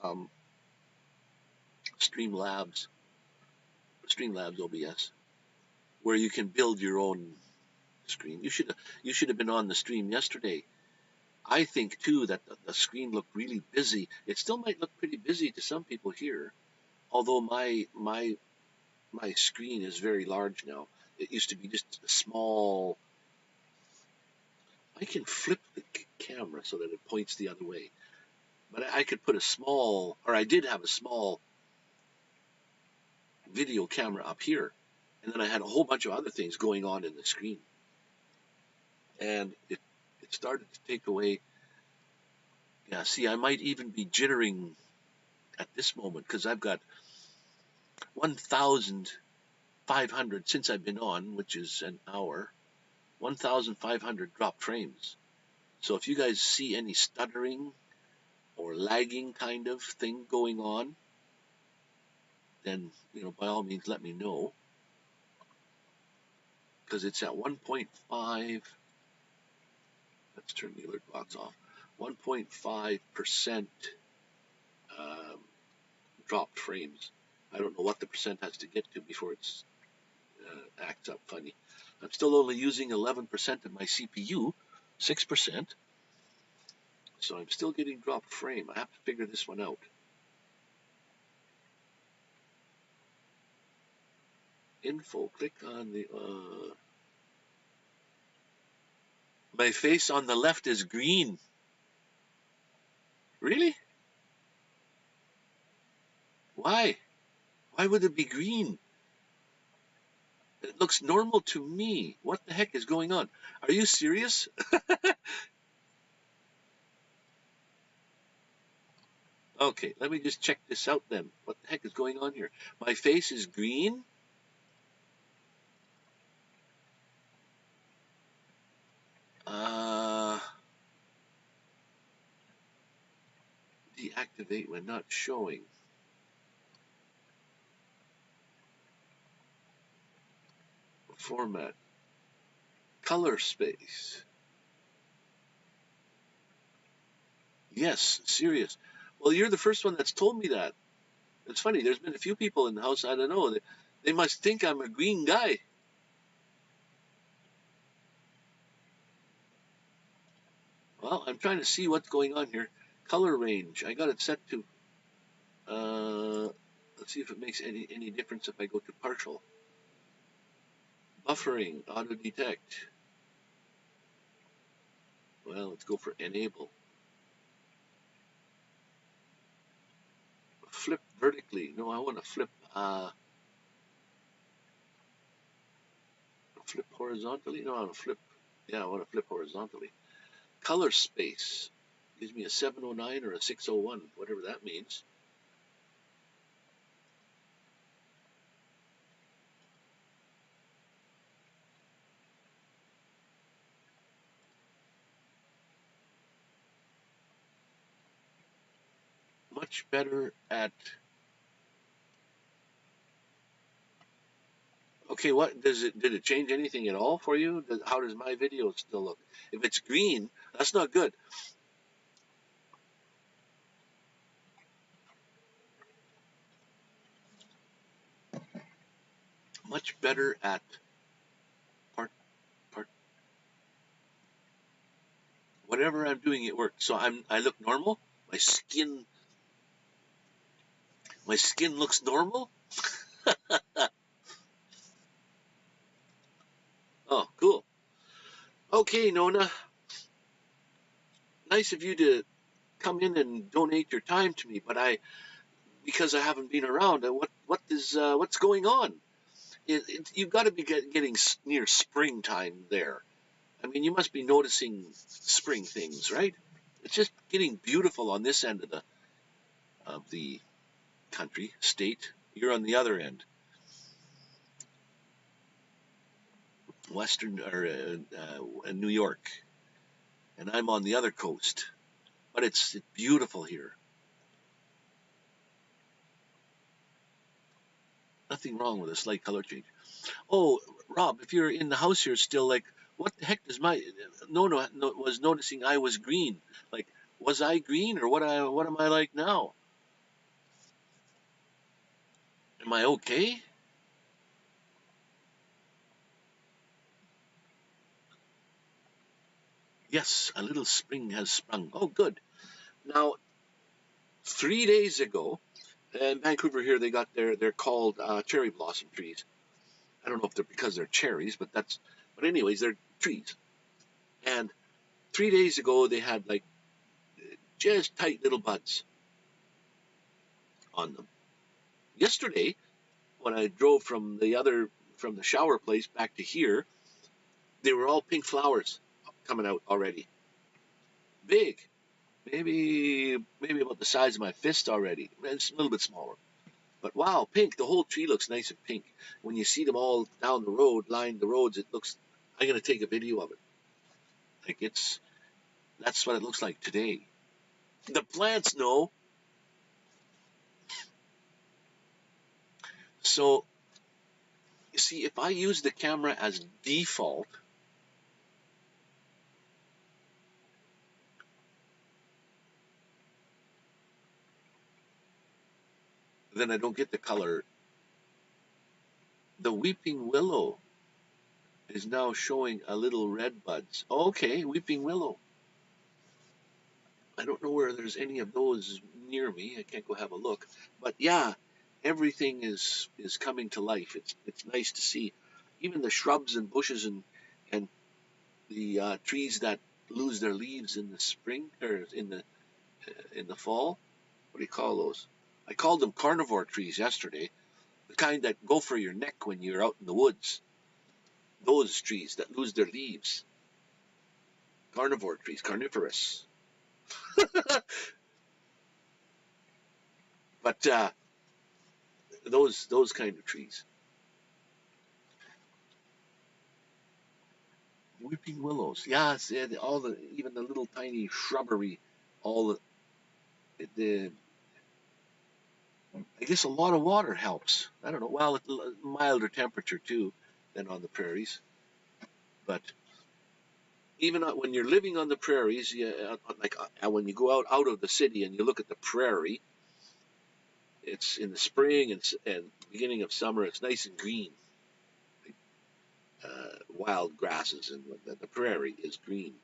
Streamlabs OBS, where you can build your own screen. You should have been on the stream yesterday. I think too that the screen looked really busy. It still might look pretty busy to some people here, although my screen is very large now. It used to be just a small. I can flip the camera so that it points the other way, but I could put a small, or I did have a small video camera up here, and then I had a whole bunch of other things going on in the screen, and it started to take away. Yeah, see, I might even be jittering at this moment because I've got 1,500 since I've been on, which is an hour, 1,500 dropped frames. So if you guys see any stuttering or lagging kind of thing going on, then, by all means, let me know. Because it's at 1.5, let's turn the alert box off, 1.5% dropped frames. I don't know what the percent has to get to before it acts up funny. I'm still only using 11% of my CPU, 6%, so I'm still getting dropped frame. I have to figure this one out. Info, click on the... My face on the left is green. Really? Why? Why would it be green? It looks normal to me. What the heck is going on? Are you serious? Okay, let me just check this out then. What the heck is going on here? My face is green? Deactivate when not showing. Format. Color space. Yes, serious. Well, you're the first one that's told me that. It's funny, there's been a few people in the house, I don't know, they must think I'm a green guy. Well, I'm trying to see what's going on here. Color range, I got it set to, let's see if it makes any difference if I go to partial. Buffering, auto detect. Well, let's go for enable. Flip vertically. No, I want to flip horizontally. No, I want to flip. Yeah, I want to flip horizontally. Color space gives me a 709 or a 601, whatever that means. Much better at... Okay, what does it? Did it change anything at all for you? How does my video still look? If it's green, that's not good. Much better at part. Whatever I'm doing, it works. So I look normal. My skin looks normal. Oh, cool. Okay, Nona. Nice of you to come in and donate your time to me, but because I haven't been around, what's going on? You've got to be getting near springtime there. I mean, you must be noticing spring things, right? It's just getting beautiful on this end of the country, state. You're on the other end, western or New York, and I'm on the other coast. But it's beautiful here. Nothing wrong with a slight color change. Oh, Rob, if you're in the house here still, like, what the heck does my no was noticing I was green? Like, was I green or what am I like now? Am I okay? Yes, a little spring has sprung. Oh, good. Now, 3 days ago, in Vancouver here, they're called cherry blossom trees. I don't know if they're because they're cherries, but anyways, they're trees. And 3 days ago, they had like just tight little buds on them. Yesterday, when I drove from the shower place back to here, they were all pink flowers coming out already. Big. Maybe about the size of my fist already. It's a little bit smaller. But wow, pink. The whole tree looks nice and pink. When you see them all down the road, lined the roads, it looks. I'm going to take a video of it. That's what it looks like today. The plants know. So, you see, if I use the camera as default, then I don't get the color. The weeping willow is now showing a little red buds. Okay, weeping willow. I don't know where there's any of those near me. I can't go have a look. But yeah, everything is coming to life. It's nice to see. Even the shrubs and bushes and the trees that lose their leaves in the spring or in the fall. What do you call those? I called them carnivore trees yesterday. The kind that go for your neck when you're out in the woods. Those trees that lose their leaves. Carnivore trees, carnivorous. But those kind of trees. Weeping willows. Yeah, even the little tiny shrubbery, all the I guess a lot of water helps. I don't know. Well, milder temperature too than on the prairies. But even when you're living on the prairies, when you go out of the city and you look at the prairie, it's in the spring and beginning of summer. It's nice and green, wild grasses, and the prairie is green.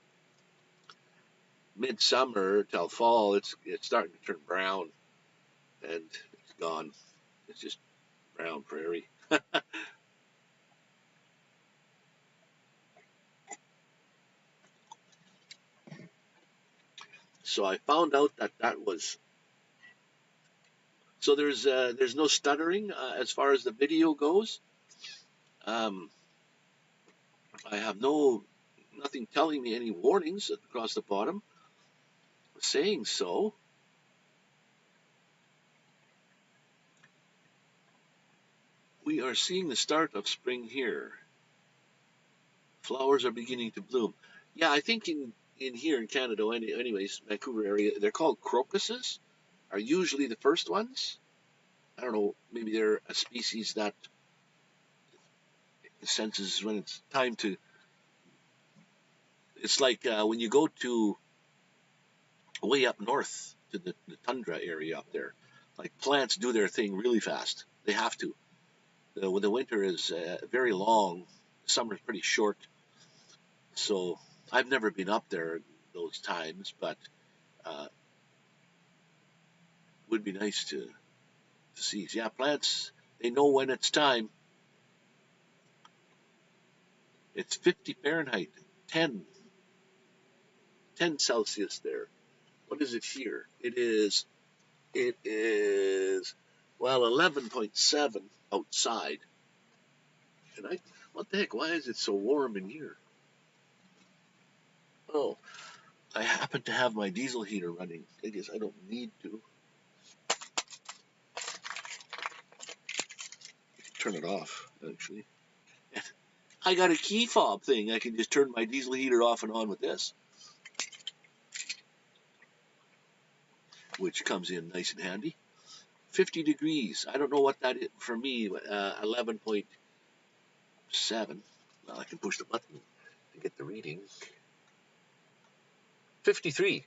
Midsummer till fall, it's starting to turn brown, and it's gone. It's just brown prairie. So I found out that was. So there's no stuttering as far as the video goes. Um, I have nothing telling me any warnings across the bottom saying so. We are seeing the start of spring here. Flowers are beginning to bloom. Yeah, I think in here in Canada, anyways, Vancouver area, they're called crocuses. Are usually the first ones. I don't know. Maybe they're a species that senses when it's time to. It's like when you go to way up north to the tundra area up there. Like plants do their thing really fast. They have to. When the winter is very long, summer's pretty short. So I've never been up there those times, but would be nice to see. Yeah, plants, they know when it's time. It's 50 Fahrenheit, 10, 10 Celsius there. What is it here? It is, well, 11.7 outside. And what the heck, why is it so warm in here? Oh, I happen to have my diesel heater running. I guess I don't need to. Turn it off, actually. I got a key fob thing. I can just turn my diesel heater off and on with this, which comes in nice and handy. 50 degrees. I don't know what that is for me. 11.7. Well, I can push the button to get the reading. 53.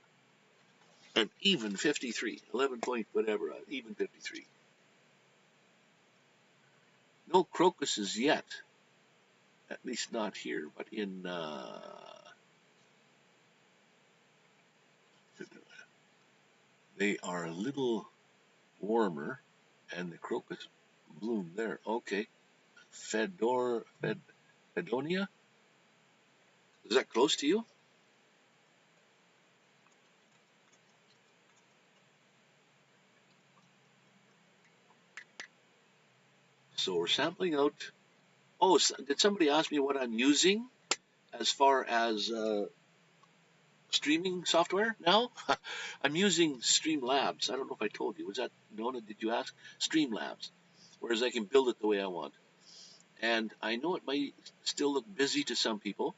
An even 53. 11 point whatever. Even 53. No crocuses yet. At least not here, but in they are a little warmer, and the crocus bloomed there. Okay. Fedonia? Is that close to you? So we're sampling out. Oh, did somebody ask me what I'm using as far as streaming software now? I'm using Streamlabs. I don't know if I told you. Was that Nona? Did you ask? Streamlabs. Whereas I can build it the way I want. And I know it might still look busy to some people.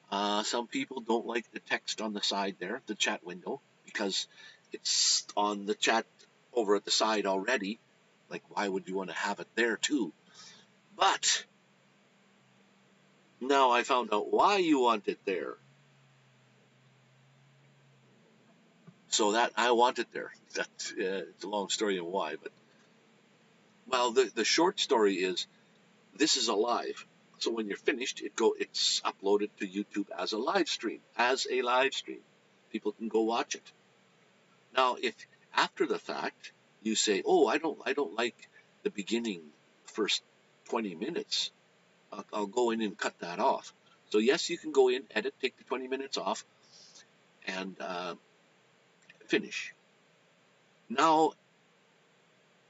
Some people don't like the text on the side there, the chat window, because it's on the chat over at the side already. Like, why would you want to have it there too? But now I found out why you want it there. So that I want it there. That's it's a long story on why, but well, the short story is this is a live. So when you're finished, it's uploaded to YouTube as a live stream. People can go watch it. Now, if after the fact you say, "Oh, I don't like the beginning, first 20 minutes," I'll go in and cut that off. So yes, you can go in, edit, take the 20 minutes off, and finish. Now,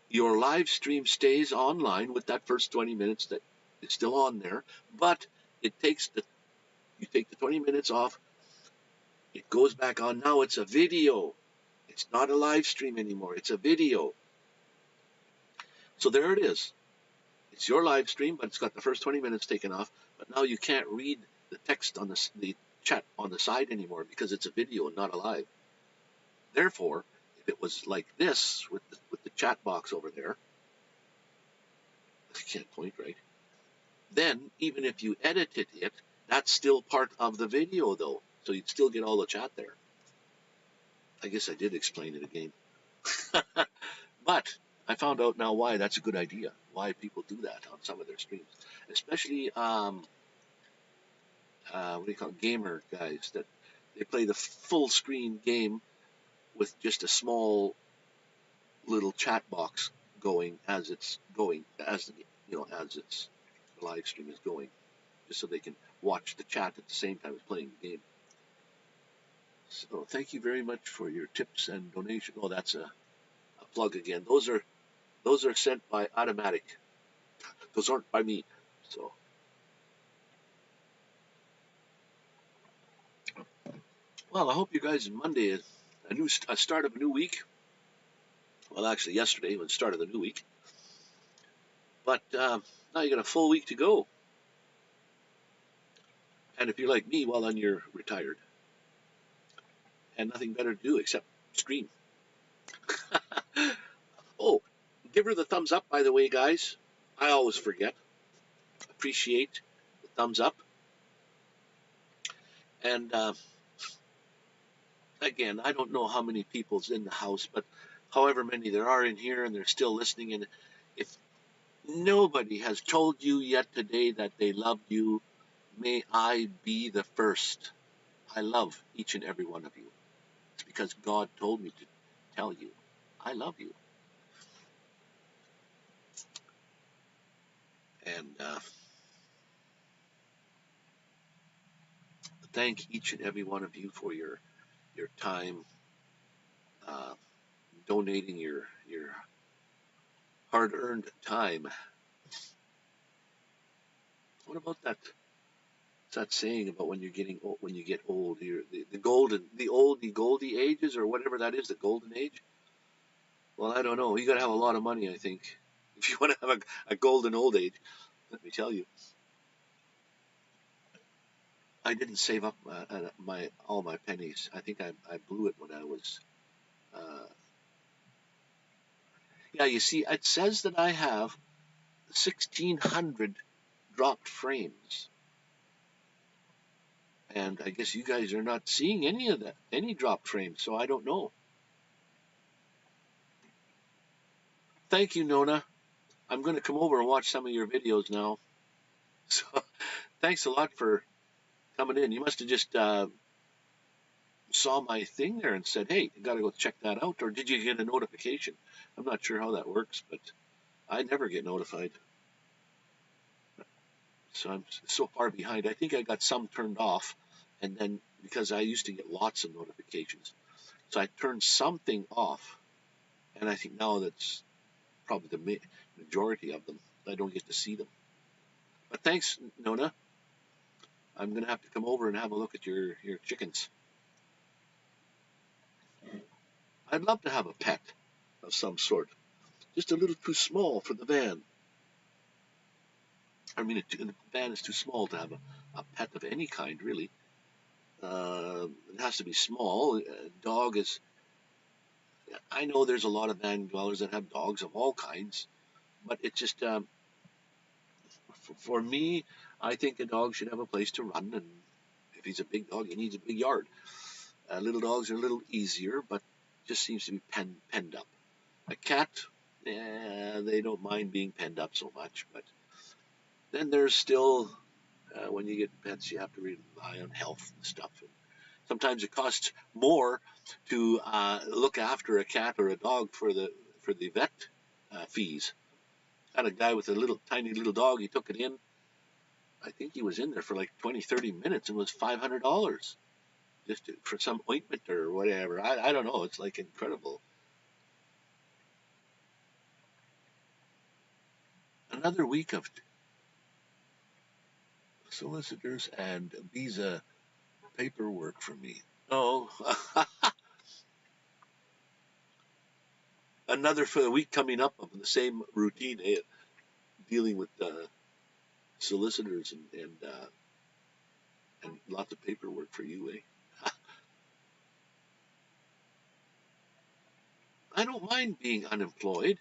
your live stream stays online with that first 20 minutes that is still on there, but you take the 20 minutes off, it goes back on. Now it's a video. It's not a live stream anymore. It's a video. So there it is. It's your live stream, but it's got the first 20 minutes taken off. But now you can't read the text on the chat on the side anymore because it's a video and not a live. Therefore, if it was like this with the chat box over there, I can't point right. Then even if you edited it, that's still part of the video though. So you'd still get all the chat there. I guess I did explain it again. But I found out now why that's a good idea, why people do that on some of their streams. Especially, what do you call it, gamer guys, that they play the full screen game with just a small little chat box going as it's going, as the live stream is going, just so they can watch the chat at the same time as playing the game. So thank you very much for your tips and donation. Oh, that's a plug again. Those are sent by Automatic. Those aren't by me. So, well, I hope you guys Monday is a start of a new week. Well, actually, yesterday was the start of the new week. But now you got a full week to go. And if you're like me, well, then you're retired. And nothing better to do except stream. Oh, give her the thumbs up, by the way, guys. I always forget. Appreciate the thumbs up. And again, I don't know how many people's in the house, but however many there are in here and they're still listening, and if nobody has told you yet today that they love you, may I be the first. I love each and every one of you. It's because God told me to tell you, I love you. And thank each and every one of you for your time, donating your hard-earned time. What about that? What's that saying about when you're getting old, when you get old? The goldie ages, or whatever that is, the golden age. Well, I don't know. You got to have a lot of money, I think, if you want to have a golden old age. Let me tell you. I didn't save up all my pennies. I think I blew it when I was. Yeah, you see, it says that I have 1,600 dropped frames. And I guess you guys are not seeing any of that, any dropped frames, so I don't know. Thank you, Nona. I'm going to come over and watch some of your videos now. So thanks a lot for coming in. You must have just saw my thing there and said, hey, you got to go check that out, or did you get a notification? I'm not sure how that works, but I never get notified. So I'm so far behind. I think I got some turned off, and then because I used to get lots of notifications, so I turned something off, and I think now that's probably the majority of them. I don't get to see them. But thanks, Nona. I'm going to have to come over and have a look at your chickens. I'd love to have a pet of some sort. Just a little too small for the van. I mean, the van is too small to have a pet of any kind, really. It has to be small. Dog is... I know there's a lot of van dwellers that have dogs of all kinds, but it's just... for me, I think a dog should have a place to run, and if he's a big dog, he needs a big yard. Little dogs are a little easier, but just seems to be penned up. A cat, they don't mind being penned up so much, but then there's still, when you get pets, you have to rely on health and stuff. And sometimes it costs more to look after a cat or a dog for the vet fees. I had a guy with a tiny little dog. He took it in. I think he was in there for like 20, 30 minutes and was $500 just for some ointment or whatever. I don't know. It's like incredible. Another week of solicitors and visa paperwork for me. Oh, another for the week coming up of the same routine, dealing with solicitors and lots of paperwork for you, eh? I don't mind being unemployed,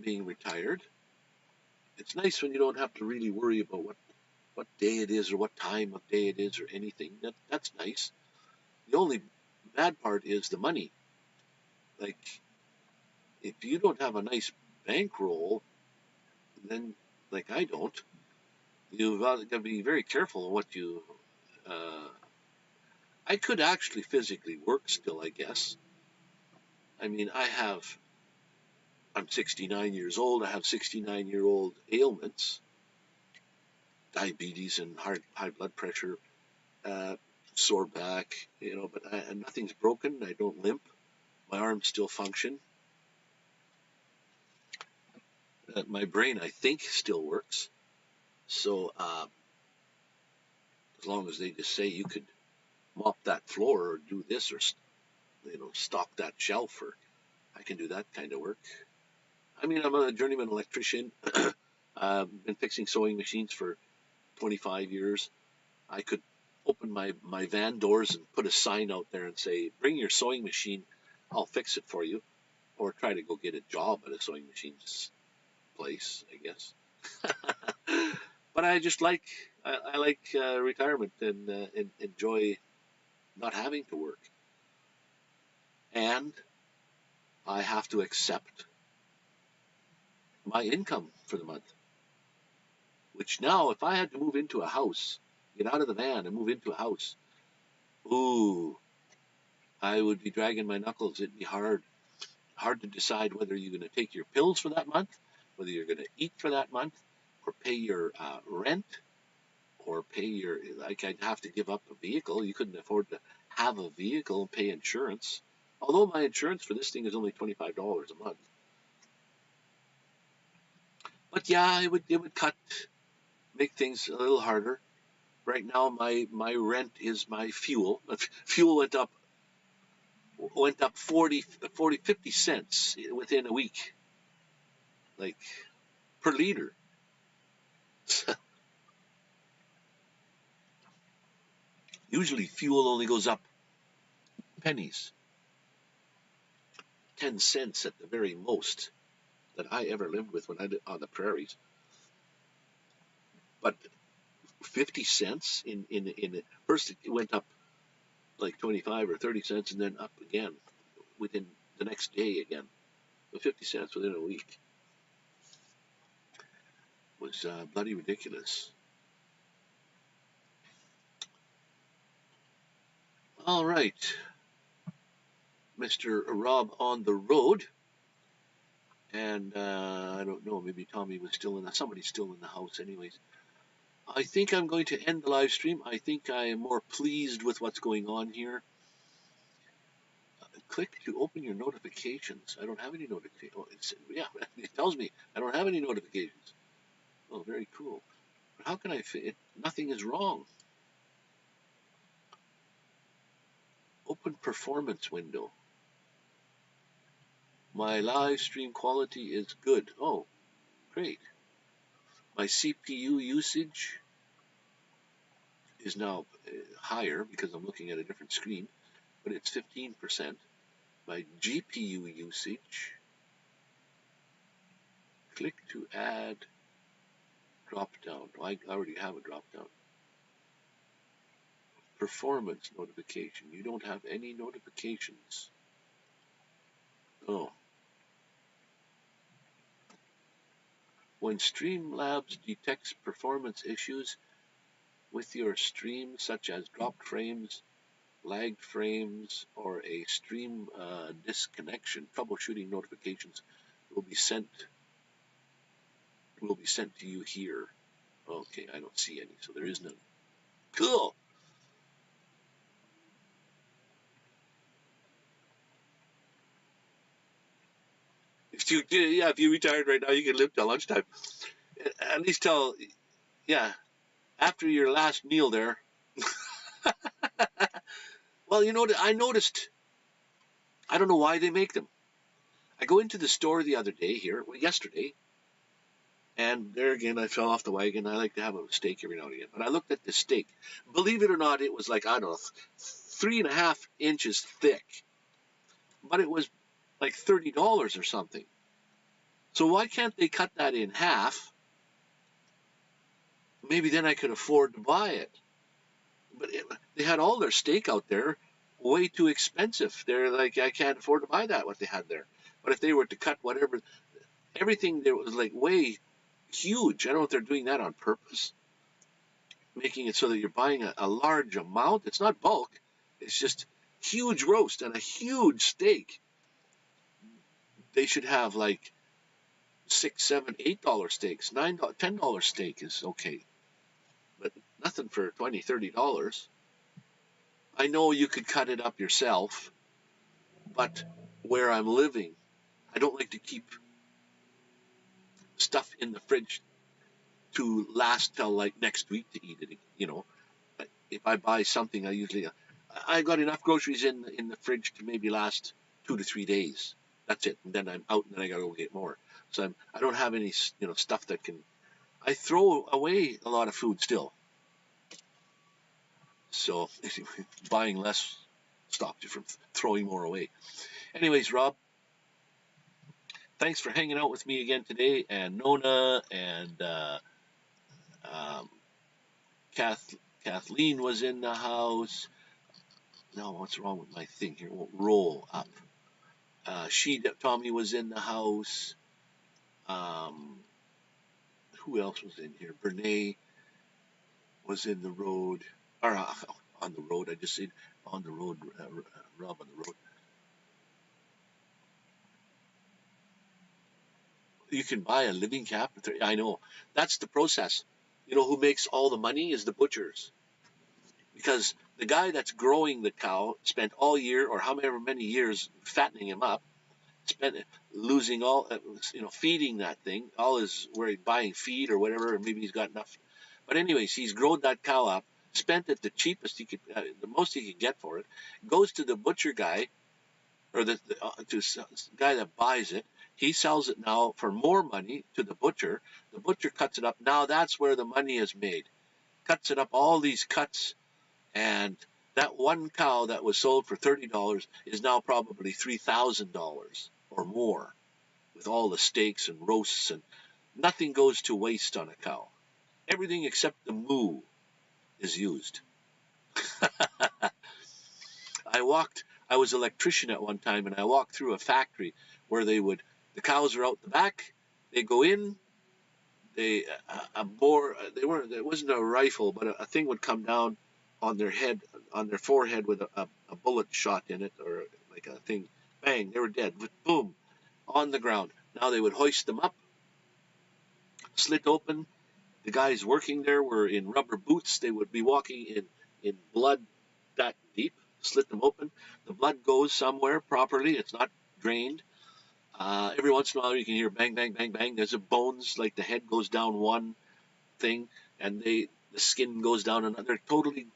being retired. It's nice when you don't have to really worry about what day it is or what time of day it is or anything. That's nice. The only bad part is the money. Like, if you don't have a nice bankroll, then, like I don't, you've got to be very careful of what you... I could actually physically work still, I guess. I mean, I'm 69 years old. I have 69-year-old ailments, diabetes and high blood pressure, sore back, but nothing's broken. I don't limp. My arms still function. My brain, I think, still works. So as long as they just say you could mop that floor or do this or stock that shelf, or I can do that kind of work. I mean, I'm a journeyman electrician. I've been fixing sewing machines for 25 years. I could open my van doors and put a sign out there and say, bring your sewing machine, I'll fix it for you. Or try to go get a job at a sewing machine's place, I guess. But I just like retirement and enjoy not having to work. And I have to accept my income for the month. Which now, if I had to move into a house, get out of the van and move into a house, I would be dragging my knuckles. It'd be hard to decide whether you're going to take your pills for that month, whether you're going to eat for that month, or pay your rent, or pay I'd have to give up a vehicle. You couldn't afford to have a vehicle and pay insurance. Although my insurance for this thing is only $25 a month. But yeah, it would make things a little harder. Right now, my rent is my fuel. Fuel went up 50 cents within a week, like per liter. Usually fuel only goes up pennies, 10 cents at the very most that I ever lived with when I did on the prairies. But 50 cents in first it went up like 25 or 30 cents and then up again within the next day again. But 50 cents within a week was bloody ridiculous. All right, Mr. Rob on the road. And I don't know, maybe Tommy was still somebody's still in the house anyways. I think I'm going to end the live stream. I think I am more pleased with what's going on here. Click to open your notifications. I don't have any notifications. Oh, yeah, it tells me I don't have any notifications. Oh, very cool. But how can I fit? Nothing is wrong. Open performance window. My live stream quality is good. Oh, great. My CPU usage is now higher because I'm looking at a different screen, but it's 15%. My GPU usage, click to add drop down. I already have a drop down. Performance notification. You don't have any notifications. Oh. When Streamlabs detects performance issues with your stream, such as dropped frames, lagged frames, or a stream disconnection, troubleshooting notifications will be sent to you here. Okay, I don't see any, so there is none. Cool. If you retired right now, you can live till lunchtime. At least till, after your last meal there. Well, I noticed, I don't know why they make them. I go into the store the other day yesterday, and there again, I fell off the wagon. I like to have a steak every now and again. But I looked at this steak. Believe it or not, it was like, I don't know, 3.5 inches thick. But it was like $30 or something. So why can't they cut that in half? Maybe then I could afford to buy it. But they had all their steak out there way too expensive. They're like, I can't afford to buy that, what they had there. But if they were to cut whatever, everything there was like way huge. I don't know if they're doing that on purpose, making it so that you're buying a large amount. It's not bulk. It's just huge roast and a huge steak. They should have like $6, $7, $8 steaks. $9, $10 steak is okay, but nothing for $20, $30. I know you could cut it up yourself, but where I'm living, I don't like to keep stuff in the fridge to last till like next week to eat it. If I buy something, I got enough groceries in the fridge to maybe last 2 to 3 days. That's it, and then I'm out, and then I gotta go get more. So I don't have any stuff that can. I throw away a lot of food still. So anyway, buying less stops you from throwing more away. Anyways, Rob, thanks for hanging out with me again today, and Nona and Kathleen was in the house. No, what's wrong with my thing here? It won't roll up. Tommy was in the house. Who else was in here? Brene was in the road. Or on the road. I just said on the road. Rob on the road. You can buy a living calf. I know. That's the process. Who makes all the money is the butchers. Because the guy that's growing the cow spent all year or however many years fattening him up, spent losing all, feeding that thing, all his, where he's buying feed or whatever, or maybe he's got enough. But anyways, he's grown that cow up, spent it the cheapest he could, the most he could get for it, goes to the butcher guy, or to the guy that buys it. He sells it now for more money to the butcher. The butcher cuts it up. Now that's where the money is made. Cuts it up, all these cuts, and that one cow that was sold for $30 is now probably $3,000 or more, with all the steaks and roasts, and nothing goes to waste on a cow. Everything except the moo is used. I was an electrician at one time, and I walked through a factory where the cows are out the back, they go in, it wasn't a rifle, but a thing would come down on their head, on their forehead with a bullet shot in it, or like a thing. Bang, they were dead. Boom, on the ground. Now they would hoist them up, slit open. The guys working there were in rubber boots. They would be walking in blood that deep. Slit them open. The blood goes somewhere properly. It's not drained. Every once in a while you can hear bang, bang, bang, bang. There's a bones, like the head goes down one thing, and the skin goes down another. They're totally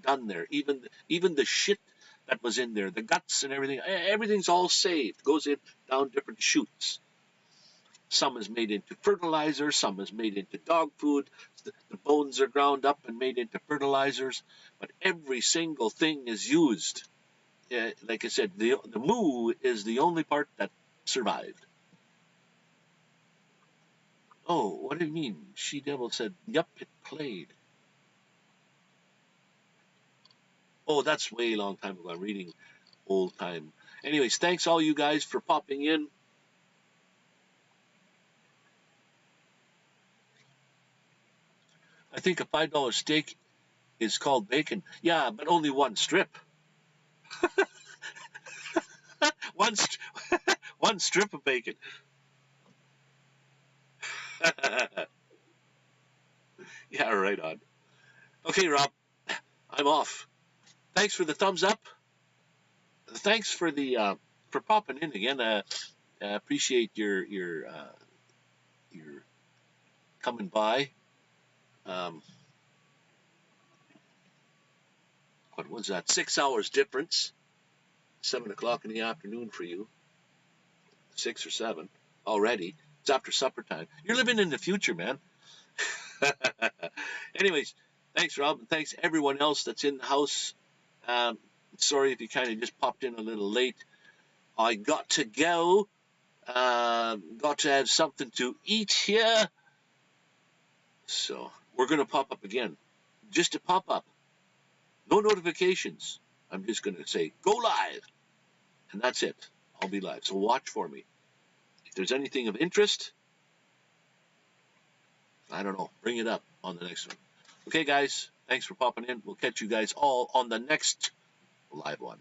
done there. Even the shit that was in there, the guts and everything's all saved. Goes in down different chutes. Some is made into fertilizer, some is made into dog food. The bones are ground up and made into fertilizers, but every single thing is used. Like I said, the moo is the only part that survived. Oh, what do you mean? She Devil said, yup, it played. Oh, that's way long time ago. I'm reading old time. Anyways, thanks all you guys for popping in. I think a $5 steak is called bacon. Yeah, but only one strip. one, one strip of bacon. Yeah, right on. Okay, Rob, I'm off. Thanks for the thumbs up. Thanks for the for popping in again. Appreciate your coming by. Um, what was that? 6 hours difference. 7 o'clock in the afternoon for you. 6 or 7 already. It's after supper time. You're living in the future, man. Anyways, thanks, Rob, and thanks everyone else that's in the house. Sorry if you kind of just popped in a little late. I got to go. Got to have something to eat here. So we're going to pop up again. Just to pop up. No notifications. I'm just going to say, go live. And that's it. I'll be live. So watch for me. If there's anything of interest, I don't know, bring it up on the next one. Okay, guys, thanks for popping in. We'll catch you guys all on the next live one.